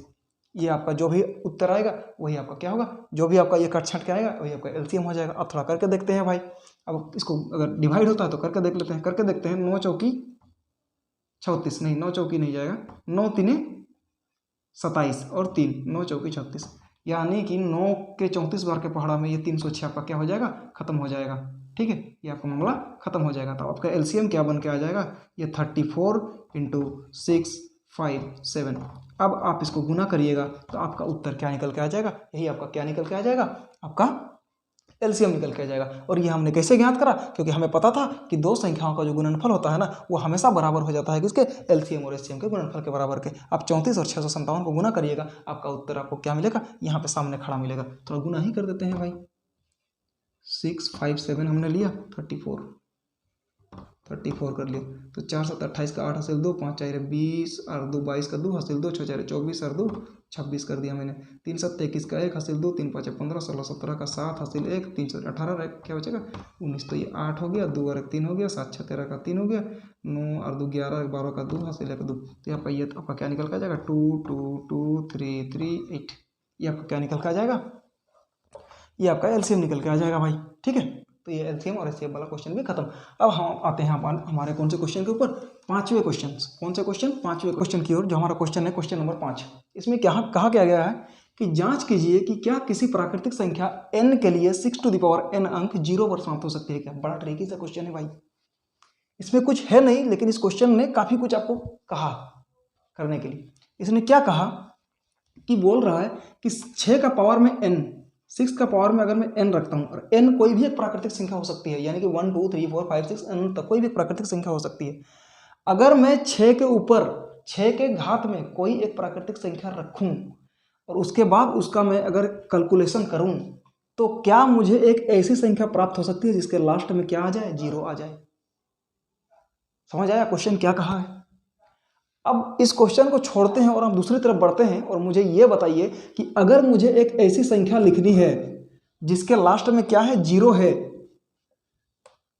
ये आपका जो भी उत्तर आएगा वही आपका क्या होगा, जो भी आपका ये कट छट के आएगा वही आपका एलसीएम हो जाएगा। अब थोड़ा करके देखते हैं भाई, अब इसको अगर डिवाइड होता है तो करके देख लेते हैं, करके देखते हैं। 9 चौकी 36, नहीं 9 चौकी नहीं जाएगा, 9 तीने 27 और 3, 9 चौकी 36, यानी कि 9 के 34 बार के पहाड़ा में ये 306 आपका क्या हो जाएगा, खत्म हो जाएगा। ठीक है, ये आपका मामला खत्म हो जाएगा। तो आपका एलसीएम क्या बन के आ जाएगा, ये 34 × 657। अब आप इसको गुना करिएगा तो आपका उत्तर क्या निकल के आ जाएगा, यही आपका क्या निकल के आ जाएगा, आपका एलसीएम निकल के आ जाएगा। और ये हमने कैसे ज्ञात करा, क्योंकि हमें पता था कि दो संख्याओं का जो गुणनफल होता है ना, वो हमेशा बराबर हो जाता है किसके, एलसीएम और एचसीएम के गुणनफल के बराबर के। आप 34 और 657 को गुना करिएगा, आपका उत्तर आपको क्या मिलेगा, यहाँ पे सामने खड़ा मिलेगा। थोड़ा गुना ही कर देते हैं भाई, 657 हमने लिया, 34 कर लिया, तो 4 7 28 का 8 हासिल 2, 5 4 20 और 2 22 का 2 हासिल 2, 6 4 24 और 2 26 कर दिया मैंने। 3 7 21 का 1 हासिल 2, 3 5 15 16 17 का 7 हासिल 1, 3 4 18 और 1 क्या बचेगा 19, तो ये 8 हो गया, 2 और 1 3 हो गया, 7 6 13 का 3 हो गया, 9 और 2 11 12 का 2 हासिल 1 2, तो यहाँ पर ये आपका क्या निकल कर आ जाएगा 2 2 2 3 3 8, ये आपका क्या निकल कर आ जाएगा, ये आपका एलसीएम निकल के आ जाएगा भाई। ठीक है, तो ये एलसीएम और एचसीएफ वाला क्वेश्चन भी खत्म। अब हम आते हैं हमारे कौन से क्वेश्चन के ऊपर, पांचवें क्वेश्चन। कौन सा क्वेश्चन, पांचवें क्वेश्चन की ओर, जो हमारा क्वेश्चन है क्वेश्चन नंबर 5। इसमें क्या कहा क्या गया है कि जांच कीजिए कि क्या किसी प्राकृतिक संख्या n के लिए 6n अंक 0 पर समाप्त हो सकती है क्या। बड़ा ट्रिकी सा क्वेश्चन है भाई, इसमें कुछ है नहीं, लेकिन इस क्वेश्चन ने काफी कुछ आपको कहा करने के लिए। इसने क्या कहा कि बोल रहा है कि 6 का पावर में n, 6 का पावर में अगर मैं n रखता हूं, और n कोई भी एक प्राकृतिक संख्या हो सकती है, यानी कि 1 2 3 4 5 6 n तक कोई भी प्राकृतिक संख्या हो सकती है। अगर मैं 6 के ऊपर 6 के घात में कोई एक प्राकृतिक संख्या रखूं और उसके बाद उसका मैं अगर कैलकुलेशन करूं, तो क्या मुझे एक ऐसी संख्या प्राप्त हो सकती है जिसके लास्ट में क्या आ जाए, 0 आ जाए। समझ आया क्वेश्चन क्या कहा है। अब इस क्वेश्चन को छोड़ते हैं और हम दूसरी तरफ बढ़ते हैं, और मुझे ये बताइए कि अगर मुझे एक ऐसी संख्या लिखनी है जिसके लास्ट में क्या है, 0 है,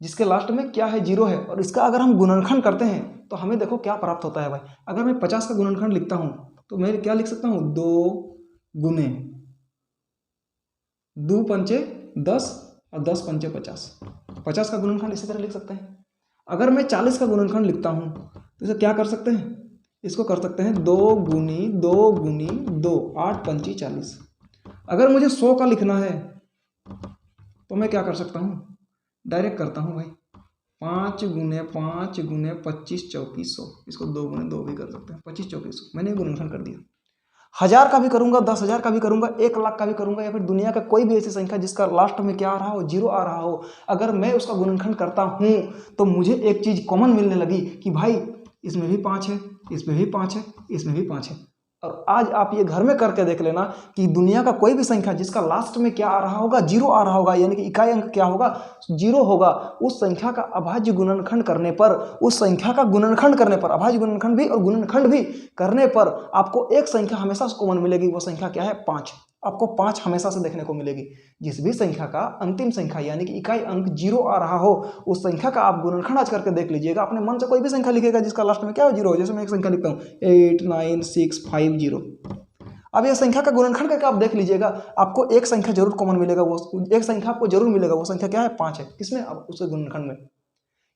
जिसके लास्ट में क्या है, 0 है, और इसका अगर हम गुणनखंड करते हैं तो हमें देखो क्या प्राप्त होता है भाई। अगर मैं 50 का गुणनखंड लिखता हूं तो मैं क्या लिख सकता हूं, 2 गुने 2 पंचे 10 और 10 पंचे 50, 50 का गुणनखंड इसी तरह लिख सकते हैं। अगर मैं 40 का गुणनखंड लिखता हूं तो इसे क्या कर सकते हैं, इसको कर सकते हैं 2 गुनी 2 गुनी 2, 8 पंची 40। अगर मुझे 100 का लिखना है तो मैं क्या कर सकता हूँ, डायरेक्ट करता हूँ भाई, 5 गुने 5 गुने 25 चौकी 100, इसको 2 गुने 2 भी कर सकते हैं, 25 चौकी 100 मैंने गुणनखंड कर दिया। 1000 का भी करूंगा, 10,000 का भी करूंगा, 1 लाख का भी करूंगा, या फिर दुनिया का कोई भी ऐसी संख्या जिसका लास्ट में क्या आ रहा हो, 0 आ रहा हो, अगर मैं उसका गुणनखंड करता हूं तो मुझे एक चीज कॉमन मिलने लगी कि भाई इसमें भी 5 है, इसमें भी 5 है, इसमें भी 5 है। और आज आप ये घर में करके देख लेना कि दुनिया का कोई भी संख्या जिसका लास्ट में क्या आ रहा होगा, 0 आ रहा होगा, यानी कि इकाई अंक क्या होगा, 0 होगा, उस संख्या का अभाज्य गुणनखंड करने पर, उस संख्या का गुणनखंड करने पर, अभाज्य गुणनखंड भी और गुणनखंड भी करने पर आपको एक संख्या हमेशा कॉमन मिलेगी। वो संख्या क्या है, 5। आपको 5 हमेशा से देखने को मिलेगी। जिस भी संख्या का अंतिम संख्या यानी कि इकाई अंक 0 आ रहा हो, उस संख्या का आप गुणनखंड आज करके देख लीजिएगा। अपने मन से कोई भी संख्या लिखेगा जिसका लास्ट में क्या हो, 0 हो। जैसे मैं एक संख्या लिखता हूँ 8 9 6 5 0। अब यह संख्या का गुणनखंड करके आप देख लीजिएगा, आपको एक संख्या जरूर कॉमन मिलेगा, वो एक संख्या आपको जरूर मिलेगा। वो संख्या क्या है, 5 है। किसमें, अब उसके गुणनखंड में।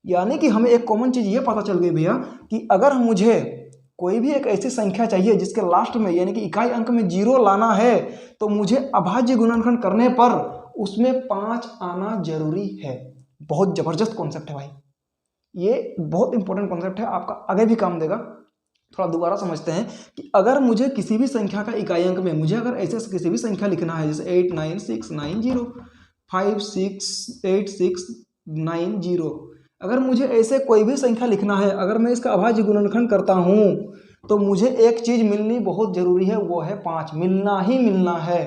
यानी कि हमें एक कॉमन चीज ये पता चल गई भैया कि अगर मुझे कोई भी एक ऐसी संख्या चाहिए जिसके लास्ट में यानी कि इकाई अंक में 0 लाना है, तो मुझे अभाज्य गुणनखंड करने पर उसमें 5 आना जरूरी है। बहुत जबरदस्त कॉन्सेप्ट है भाई, ये बहुत इंपॉर्टेंट कॉन्सेप्ट है, आपका आगे भी काम देगा। थोड़ा दोबारा समझते हैं कि अगर मुझे किसी भी संख्या का इकाई अंक में, मुझे अगर ऐसे किसी भी संख्या लिखना है, जैसे 8 9 6 9 0 5 6 8 6 9 0, अगर मुझे ऐसे कोई भी संख्या लिखना है, अगर मैं इसका अभाज्य गुणनखंड करता हूं तो मुझे एक चीज मिलनी बहुत जरूरी है, वो है 5। मिलना ही मिलना है।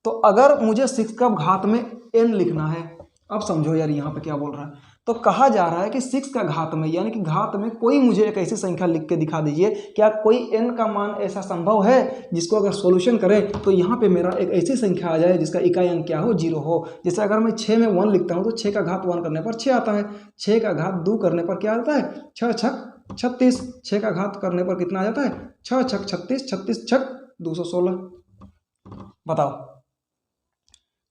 तो अगर मुझे 6 का घात में n लिखना है, अब समझो यार यहाँ पे क्या बोल रहा है, तो कहा जा रहा है कि 6 का घात में यानी कि घात में कोई मुझे एक ऐसी संख्या लिख के दिखा दीजिए, क्या कोई n का मान ऐसा संभव है जिसको अगर सॉल्यूशन करें तो यहाँ पे मेरा एक ऐसी संख्या आ जाए जिसका इकाई अंक क्या हो, 0 हो। जैसे अगर मैं 6 में 1 लिखता हूँ तो 6 का घात 1 करने पर 6 आता है, 6 का घात 2 करने पर क्या आता है, 6 छक 36, 6 का घात करने पर कितना आ जाता है, 6 छक 36, 36 छक 216। बताओ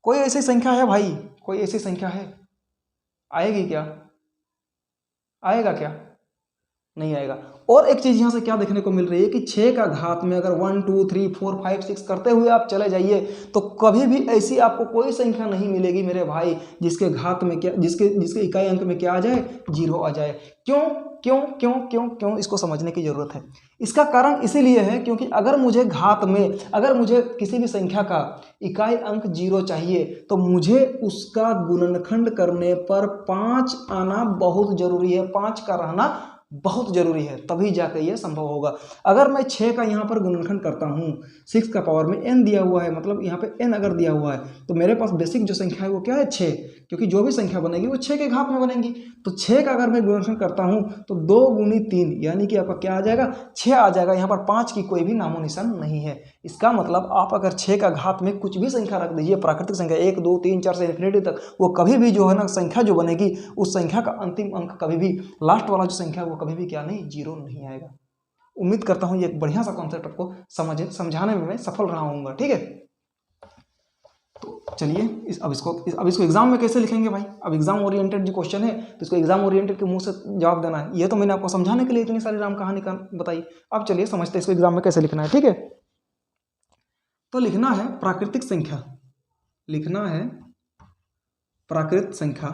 कोई ऐसी संख्या है भाई, कोई ऐसी संख्या है? आएगी क्या? आएगा क्या? नहीं आएगा। और एक चीज यहां से क्या देखने को मिल रही है कि 6 का घात में अगर 1 2 3 4 5 6 करते हुए आप चले जाइए तो कभी भी ऐसी आपको कोई संख्या नहीं मिलेगी मेरे भाई जिसके घात में क्या, जिसके इकाई अंक में क्या आ जाए, 0 आ जाए। क्यों क्यों क्यों क्यों क्यों? इसको समझने की जरूरत है। इसका कारण इसीलिए है क्योंकि अगर मुझे घात में, अगर मुझे किसी भी संख्या का इकाई अंक 0 चाहिए तो मुझे उसका गुणनखंड करने पर 5 आना बहुत जरूरी है, 5 का रहना बहुत जरूरी है, तभी जाकर यह संभव होगा। अगर मैं 6 का यहाँ पर गुणनखंड करता हूँ, 6 का पावर में n दिया हुआ है, मतलब यहाँ पे n अगर दिया हुआ है तो मेरे पास बेसिक जो संख्या है वो क्या है, 6, क्योंकि जो भी संख्या बनेगी वो 6 के घात में बनेगी। तो 6 का अगर मैं गुणनखंड करता हूँ तो 2 गुनी 3 यानी कि आपका क्या आ जाएगा, 6 आ जाएगा। यहाँ पर 5 की कोई भी नामो निशान नहीं है। इसका मतलब आप अगर 6 का घात में कुछ भी संख्या रख दीजिए, प्राकृतिक संख्या 1 2 3 4 से इन्फिनिटी तक, वो कभी भी जो है ना संख्या जो बनेगी उस संख्या का अंतिम अंक कभी भी, लास्ट वाला जो संख्या वो कभी भी क्या नहीं, 0 नहीं आएगा। उम्मीद करता हूँ ये एक बढ़िया सा कॉन्सेप्ट आपको समझाने में मैं सफल रहा हूँगा। ठीक है, तो चलिए अब इसको एग्जाम में कैसे लिखेंगे भाई। अब एग्जाम ओरिएंटेड जो क्वेश्चन है तो इसको एग्जाम ओरिएंटेड के मुंह से जवाब देना है। ये तो मैंने आपको समझाने के लिए इतनी सारी राम कहानी का बताई। अब चलिए समझते हैं इसको एग्जाम में कैसे लिखना है। ठीक है, तो लिखना है प्राकृतिक संख्या, लिखना है प्राकृतिक संख्या,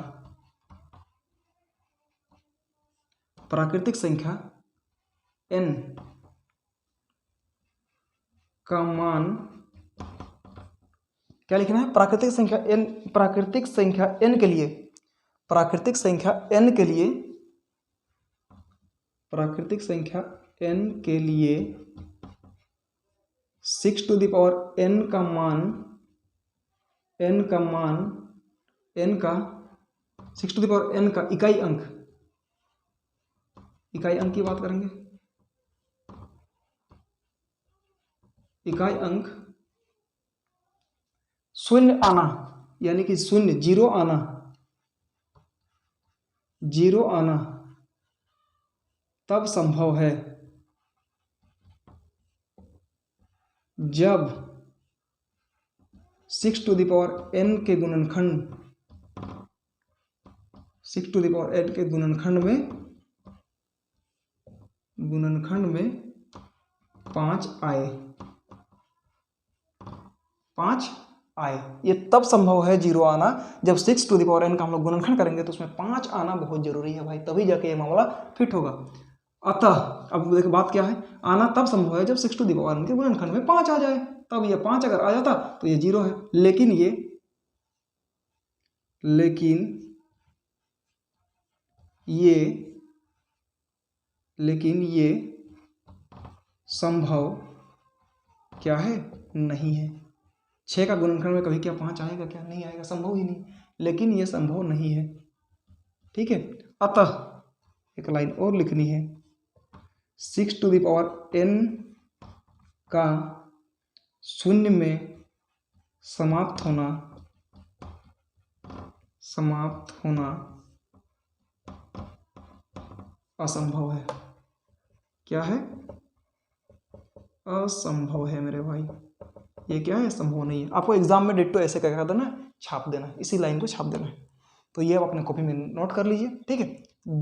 प्राकृतिक संख्या n का मान, क्या लिखना है, प्राकृतिक संख्या n, प्राकृतिक संख्या n के लिए, प्राकृतिक संख्या n के लिए, प्राकृतिक संख्या n के लिए 6 टू द पावर n का मान, n का मान, n का 6 टू द पावर n का इकाई अंक, इकाई अंक की बात करेंगे, इकाई अंक 0 आना, यानी कि 0 0 आना, 0 आना तब संभव है जब 6 टू द पावर n के गुणनखंड, 6 टू द पावर n के गुणनखंड में 5 आए, 5 आए। ये तब संभव है 0 आना जब 6 टू द पावर n का हम लोग गुणनखंड करेंगे तो उसमें 5 आना बहुत जरूरी है भाई, तभी जाके ये मामला फिट होगा। अतः अब देखो बात क्या है, आना तब संभव है जब 6 टू द पावर n के गुणनखंड में 5 आ जाए, तब ये 5 अगर आ जाता तो ये 0 है। लेकिन ये संभव क्या है, नहीं है। 6 का गुणनखंड में कभी क्या 5 आएगा, क्या नहीं आएगा, संभव ही नहीं। लेकिन ये संभव नहीं है। ठीक है, अतः एक लाइन और लिखनी है, 6 टू द पावर n का 0 में समाप्त होना असंभव है। क्या है, असंभव है मेरे भाई। ये क्या है, संभव नहीं है। आपको एग्जाम में डिट्टो ऐसे क्या देना है, छाप देना है, इसी लाइन को छाप देना है। तो ये आप अपने कॉपी में नोट कर लीजिए। ठीक है,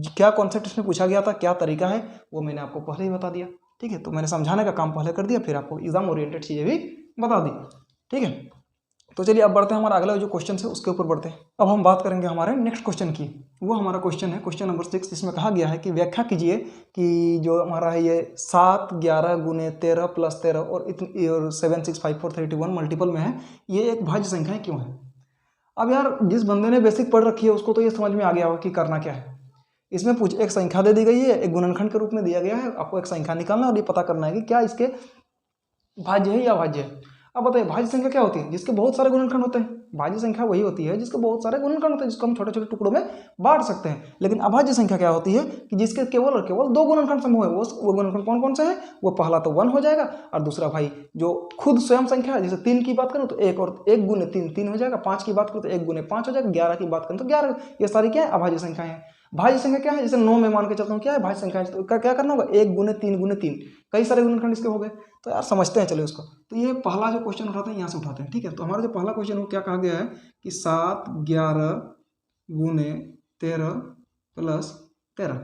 क्या कॉन्सेप्ट इसमें पूछा गया था, क्या तरीका है, वो मैंने आपको पहले ही बता दिया। ठीक है, तो मैंने समझाने का काम पहले कर दिया, फिर आपको एग्जाम ओरिएंटेड चीज़ें भी बता दी। ठीक है, तो चलिए अब बढ़ते हैं, हमारा अगला जो क्वेश्चन है उसके ऊपर बढ़ते हैं। अब हम बात करेंगे हमारे नेक्स्ट क्वेश्चन की। वो हमारा क्वेश्चन है क्वेश्चन नंबर 6, जिसमें कहा गया है कि व्याख्या कीजिए कि जो हमारा है ये 7 11 गुने 13 प्लस 13 और 7 6 5 4 31 मल्टीपल में है, ये एक भाज्य संख्या क्यों है। अब यार जिस बंदे ने बेसिक पढ़ रखी है उसको तो ये समझ में आ गया होगा कि करना क्या है। इसमें एक संख्या दे दी गई है, एक गुणनखंड के रूप में दिया गया है, आपको एक संख्या निकालना और ये पता करना है कि क्या इसके भाज्य है या अभाज्य है। अब बताइए भाज्य संख्या क्या होती है? जिसके बहुत सारे गुणनखंड होते हैं। भाज्य संख्या वही होती है जिसके बहुत सारे गुणनखंड होते हैं, जिसको हम छोटे छोटे टुकड़ों में बांट सकते हैं। लेकिन अभाज्य संख्या क्या होती है कि जिसके केवल और केवल दो गुणनखंड समूह है। वो गुणनखंड कौन कौन से है? वो पहला तो 1 हो जाएगा, और दूसरा भाई जो खुद स्वयं संख्या है, जैसे 3 की बात करूँ तो 1 और 1 गुने 3 3 हो जाएगा, 5 की बात करूँ तो 1 गुने 5 हो जाएगा, 11 की बात करूँ तो 11। ये सारी क्या है? अभाज्य संख्याएं हैं। भाज्य संख्या क्या है? जैसे 9 में मान के चलता हूँ, क्या है भाज्य संख्या है, तो क्या करना होगा? 1 गुने 3 गुने 3, कई सारे गुणनखंड इसके हो गए। तो यार समझते हैं चलो इसको। तो ये पहला जो क्वेश्चन उठाते हैं यहाँ से उठाते हैं, ठीक है। तो हमारा जो पहला क्वेश्चन वो क्या कहा गया है कि 7 11 गुने 13 प्लस 13।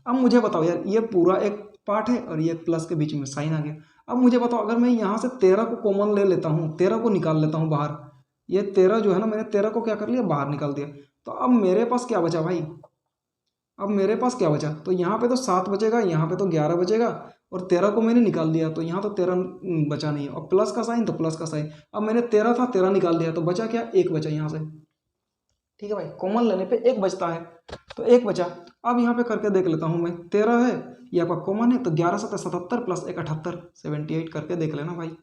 अब मुझे बताओ यार, ये पूरा एक पार्ट है और ये प्लस के बीच में साइन आ गया। अब मुझे बताओ, अगर मैं यहाँ से 13 को कॉमन ले लेता हूँ, 13 को निकाल लेता हूँ बाहर, ये 13 जो है ना, मैंने 13 को क्या कर लिया? बाहर निकाल दिया। तो अब मेरे पास क्या बचा भाई? अब मेरे पास क्या बचा? तो यहाँ पे तो 7 बचेगा, यहाँ पे तो 11 बचेगा, और 13 को मैंने निकाल दिया तो यहाँ तो 13 बचा नहीं है, और प्लस का साइन तो प्लस का साइन। अब मैंने 13 था, 13 निकाल दिया तो बचा क्या? 1 बचा यहाँ से, ठीक है भाई। कॉमन लेने पे 1 बचता है, तो 1 बचा। अब यहाँ पे करके देख लेता हूँ मैं, 13 है, ये आपका कॉमन है, तो 11 7 77 प्लस 1 78 78 करके देख लेना भाई।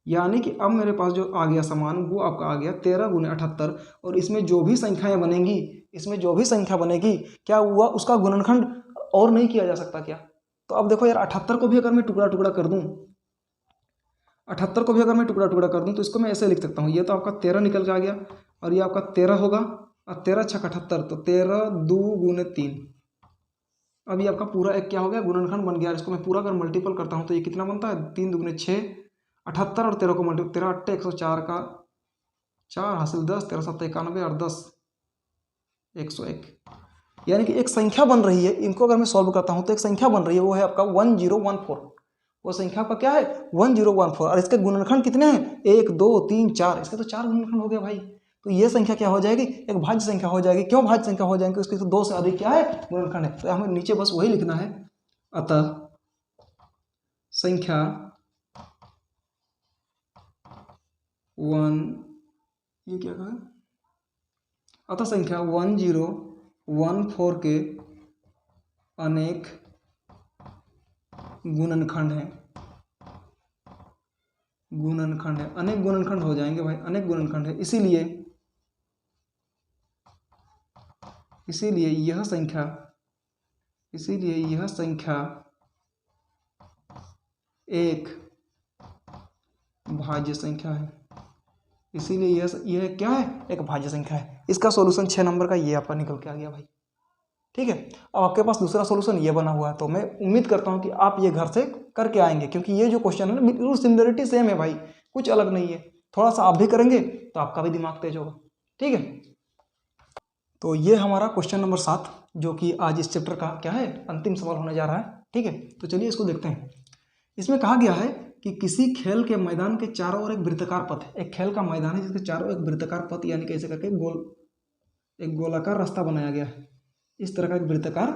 यानी कि अब मेरे पास जो आ गया समान वो आपका आ गया 13 गुने 78, और इसमें जो भी संख्याएं बनेंगी, इसमें जो भी संख्या बनेगी, क्या हुआ? उसका गुणनखंड और नहीं किया जा सकता क्या? तो अब देखो यार, 78 को भी अगर मैं टुकड़ा टुकड़ा कर दूं, 78 को भी अगर मैं टुकड़ा टुकड़ा कर दूं, तो इसको मैं ऐसे लिख सकता हूँ, ये तो आपका 13 निकल के आ गया, और ये आपका 13 होगा, और 13 छक 78, तो 13 2 गुने 3। अब ये आपका पूरा एक क्या हो गया? गुणनखंड बन गया। इसको मैं पूरा अगर मल्टीपल करता हूँ तो ये कितना बनता है? 3 दुगुने 6, 78 और 13 को मल्टीपल, 13 8 104 का 4 हासिल 10, 13 7 91 और 10 101। यानी कि एक संख्या बन रही है, इनको अगर मैं सॉल्व करता हूं तो एक संख्या बन रही है, वो है आपका 1014। वो संख्या का क्या है? 1014। और इसके गुणनखंड कितने हैं? 1 2 3 4, इसके तो 4 गुणनखंड हो गए भाई। तो ये संख्या क्या हो जाएगी? एक भाज्य संख्या हो जाएगी। क्यों भाज्य संख्या हो जाएगी? उसके तो 2 से अधिक क्या है? गुणनखंड है। तो हमें नीचे बस वही लिखना है, अतः संख्या 1, ये क्या कहा? अतः संख्या 1014 के अनेक गुणनखंड है। गुणनखंड है, अनेक गुणनखंड हो जाएंगे भाई, अनेक गुणनखंड है। इसीलिए यह संख्या एक भाज्य संख्या है। इसीलिए यह क्या है? एक भाज्य संख्या है। इसका सॉल्यूशन 6 नंबर का ये आपका निकल के आ गया भाई, ठीक है। अब आपके पास दूसरा सॉल्यूशन ये बना हुआ है, तो मैं उम्मीद करता हूँ कि आप ये घर से करके आएंगे, क्योंकि ये जो क्वेश्चन है ना, बिल्कुल सिमिलरिटी सेम है भाई, कुछ अलग नहीं है। थोड़ा सा आप भी करेंगे तो आपका भी दिमाग तेज होगा, ठीक है। तो ये हमारा क्वेश्चन नंबर 7, जो कि आज इस चैप्टर का क्या है? अंतिम सवाल होने जा रहा है, ठीक है। तो चलिए इसको देखते हैं। इसमें कहा गया है कि किसी खेल के मैदान के चारों ओर एक वृत्ताकार पथ है। एक खेल का मैदान है जिसके चारों एक वृत्ताकार पथ, यानी कैसे करके एक गोलाकार रास्ता बनाया गया है। इस तरह का एक वृत्ताकार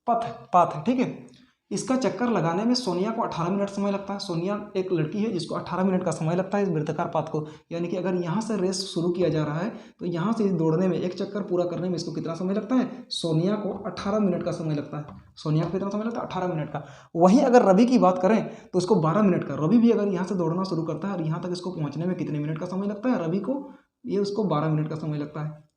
पाथ है, ठीक है। इसका चक्कर लगाने में सोनिया को 18 मिनट समय लगता है। सोनिया एक लड़की है जिसको 18 मिनट का समय लगता है इस वृत्ताकार पाथ को। यानी कि अगर यहाँ से रेस शुरू किया जा रहा है तो यहाँ से दौड़ने में, एक चक्कर पूरा करने में इसको कितना समय लगता है? सोनिया को 18 मिनट का समय लगता है। सोनिया को कितना समय लगता है? 18 मिनट का। वहीं अगर रवि की बात करें तो उसको 12 मिनट का। रवि भी अगर यहाँ से दौड़ना शुरू करता है और यहाँ तक इसको पहुँचने में कितने मिनट का समय लगता है? रवि को, ये उसको 12 मिनट का समय लगता है।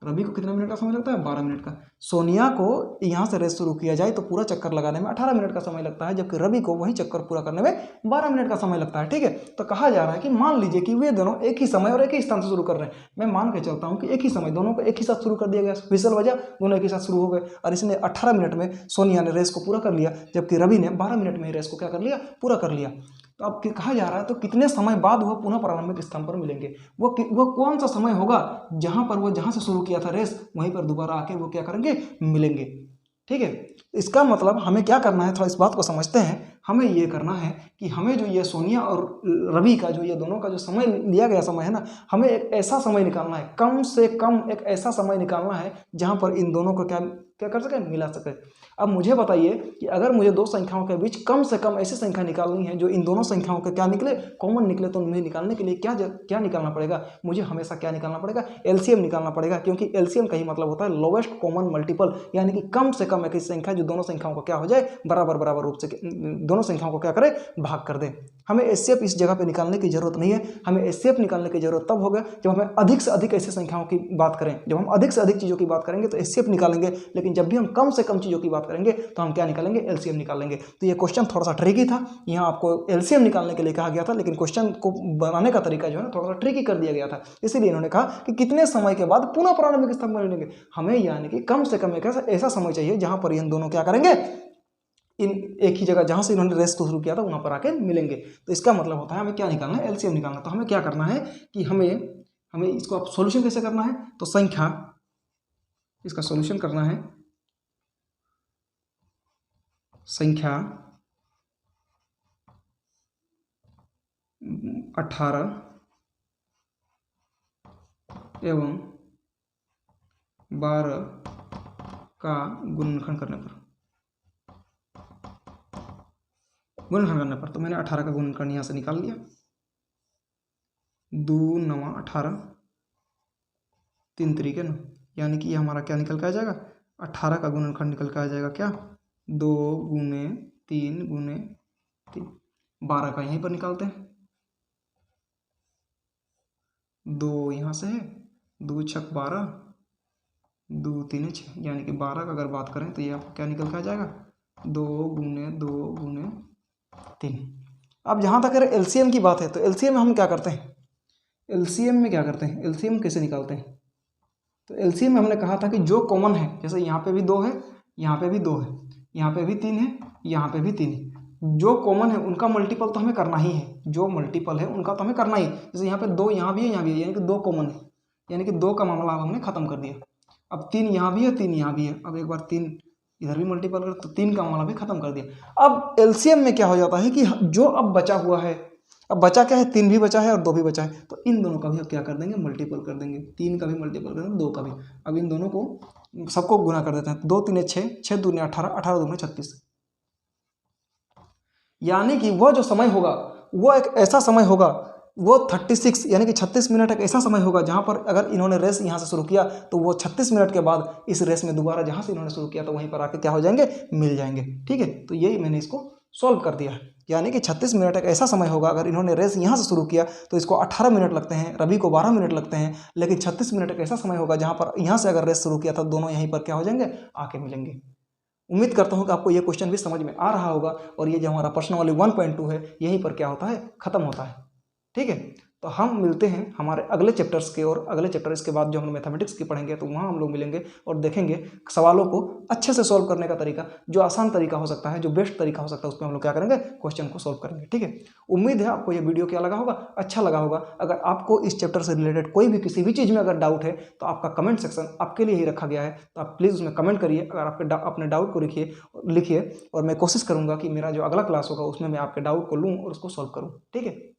रवि को कितना मिनट का समय लगता है? 12 मिनट का। सोनिया को यहाँ से रेस शुरू किया जाए तो पूरा चक्कर लगाने में 18 मिनट का समय लगता है, जबकि रवि को वही चक्कर पूरा करने में 12 मिनट का समय लगता है, ठीक है। तो कहा जा रहा है कि मान लीजिए कि वे दोनों एक ही समय और एक ही स्थान से शुरू कर रहे हैं। मैं मान के चलता हूँ कि एक ही समय दोनों को एक ही साथ शुरू कर दिया गया, व्हिसल बजा, दोनों एक ही साथ शुरू हो गए, और इसने 18 मिनट में सोनिया ने रेस को पूरा कर लिया, जबकि रवि ने 12 मिनट में ही रेस को क्या कर लिया? पूरा कर लिया। तो अब कहा जा रहा है तो कितने समय बाद वह पुनः प्रारंभिक स्थान पर मिलेंगे? वो कौन सा समय होगा जहां पर वो जहां से शुरू किया था रेस, वहीं पर दोबारा आके वो क्या करेंगे? मिलेंगे, ठीक है। इसका मतलब हमें क्या करना है, थोड़ा इस बात को समझते हैं। हमें ये करना है कि हमें जो ये सोनिया और रवि का जो ये दोनों का जो समय लिया गया समय है ना, हमें एक ऐसा समय निकालना है, कम से कम एक ऐसा समय निकालना है जहां पर इन दोनों का क्या क्या कर सके, मिला सके। अब मुझे बताइए कि अगर मुझे दो संख्याओं के बीच कम से कम ऐसी संख्या निकालनी है जो इन दोनों संख्याओं के क्या निकले, कॉमन निकले, तो मुझे निकालने के लिए क्या निकालना पड़ेगा, मुझे हमेशा क्या निकालना पड़ेगा, एलसीएम निकालना पड़ेगा, क्योंकि एलसीएम का ही मतलब होता है लोवेस्ट कॉमन मल्टीपल, यानी कि कम से कम एक ऐसी संख्या जो दोनों संख्याओं को क्या हो जाए, बराबर रूप से दोनों संख्याओं को क्या करे, भाग कर दे। हमें एचसीएफ इस जगह पे निकालने की जरूरत नहीं है, हमें एचसीएफ निकालने की जरूरत तब होगा जब हमें अधिक से अधिक ऐसी संख्याओं की बात करें। जब हम अधिक से अधिक चीज़ों की बात करेंगे तो एचसीएफ निकालेंगे, लेकिन जब भी हम कम से कम चीज़ों की बात करेंगे तो हम क्या निकालेंगे, एलसीएम निकालेंगे। तो ये क्वेश्चन थोड़ा सा ट्रिकी था, यहाँ आपको एलसीएम निकालने के लिए कहा गया था, लेकिन क्वेश्चन को बनाने का तरीका जो है ना थोड़ा सा ट्रिकी कर दिया गया था, इसीलिए इन्होंने कहा कि कितने समय के बाद पुनः प्रारंभिक स्थान बना लेंगे। हमें यानी कि कम से कम एक ऐसा समय चाहिए जहां पर इन दोनों क्या करेंगे, इन एक ही जगह जहां से इन्होंने रेस को शुरू किया था वहां पर आके मिलेंगे। तो इसका मतलब होता है हमें क्या निकालना है, एलसीएम निकालना। तो हमें क्या करना है कि हमें इसको अब सॉल्यूशन कैसे करना है, तो इसका सॉल्यूशन करना है, संख्या 18 एवं 12 का गुणनखंड करने पर तो मैंने 18 का गुणनखंड यहाँ से निकाल लिया, 2 9 18 3 तरीके 9, यानी कि ये हमारा क्या निकल के आ जाएगा, 18 का गुणनखंड निकल के आ जाएगा क्या, 2 गुने 3 गुने 3, 12 का यहीं पर निकालते हैं, 2 यहाँ से है, 2 छक 12, 2 3 6, यानी कि 12 का अगर बात करें तो ये आपको क्या निकल के आ जाएगा, 2 गुने 3। अब जहाँ तक एलसीएम की बात है तो एलसीएम में हम क्या करते हैं, एलसीएम कैसे निकालते हैं, तो एलसीएम में हमने कहा था कि जो कॉमन है, जैसे यहाँ पे भी 2 है, यहाँ पे भी 2 है, यहाँ पे भी 3 है, यहाँ पे भी 3 है, जो कॉमन है उनका मल्टीपल तो हमें करना ही है, जो मल्टीपल है उनका तो हमें करना ही। जैसे यहाँ पे 2 यहाँ भी है, यहाँ भी है, यानी कि 2 कॉमन है, यानी कि 2 का मामला अब हमने खत्म कर दिया। अब 3 यहाँ भी है, 3 यहाँ भी है, अब एक बार 3 इधर भी मल्टीपल कर तो 3 का मामला भी खत्म कर दिया। अब एलसीएम में क्या हो जाता है कि जो अब बचा हुआ है, अब बचा क्या है, 3 भी बचा है और 2 भी बचा है, तो इन दोनों का भी अब क्या कर देंगे, मल्टीपल कर देंगे, 3 का भी मल्टीपल कर देंगे, 2 का भी। अब इन दोनों को सबको गुना कर देते हैं, 2 3 6, 6 दूने 18, 18 दूने 36, यानी कि वह जो समय होगा वो एक ऐसा समय होगा, वो 36 यानी कि 36 मिनट एक ऐसा समय होगा जहां पर अगर इन्होंने रेस यहाँ से शुरू किया तो वो 36 मिनट के बाद इस रेस में दोबारा जहां से इन्होंने शुरू किया तो वहीं पर आके क्या हो जाएंगे, मिल जाएंगे। ठीक है, तो यही मैंने इसको सॉल्व कर दिया है, यानी कि 36 मिनट एक ऐसा समय होगा, अगर इन्होंने रेस यहाँ से शुरू किया तो इसको 18 मिनट लगते हैं, रवि को 12 मिनट लगते हैं, लेकिन 36 मिनट एक ऐसा समय होगा जहाँ पर यहाँ से अगर रेस शुरू किया था दोनों यहीं पर क्या हो जाएंगे, आके मिलेंगे। उम्मीद करता हूँ कि आपको ये क्वेश्चन भी समझ में आ रहा होगा, और ये जो हमारा प्रश्नावली 1.2 है यहीं पर क्या होता है, खत्म होता है। ठीक है, तो हम मिलते हैं हमारे अगले चैप्टर्स के, और अगले चैप्टर इसके बाद जो हम मैथमेटिक्स की पढ़ेंगे तो वहाँ हम लोग मिलेंगे और देखेंगे सवालों को अच्छे से सॉल्व करने का तरीका, जो आसान तरीका हो सकता है, जो बेस्ट तरीका हो सकता है, उसमें हम लोग क्या करेंगे, क्वेश्चन को सॉल्व करेंगे। ठीक है, उम्मीद है आपको ये वीडियो क्या लगा होगा, अच्छा लगा होगा। अगर आपको इस चैप्टर से रिलेटेड कोई भी किसी भी चीज़ में अगर डाउट है तो आपका कमेंट सेक्शन आपके लिए ही रखा गया है, तो आप प्लीज़ उसमें कमेंट करिए। अगर आपके अपने डाउट को लिखिए और मैं कोशिश करूँगा कि मेरा जो अगला क्लास होगा उसमें मैं आपके डाउट को लूँ और उसको सॉल्व करूँ। ठीक है।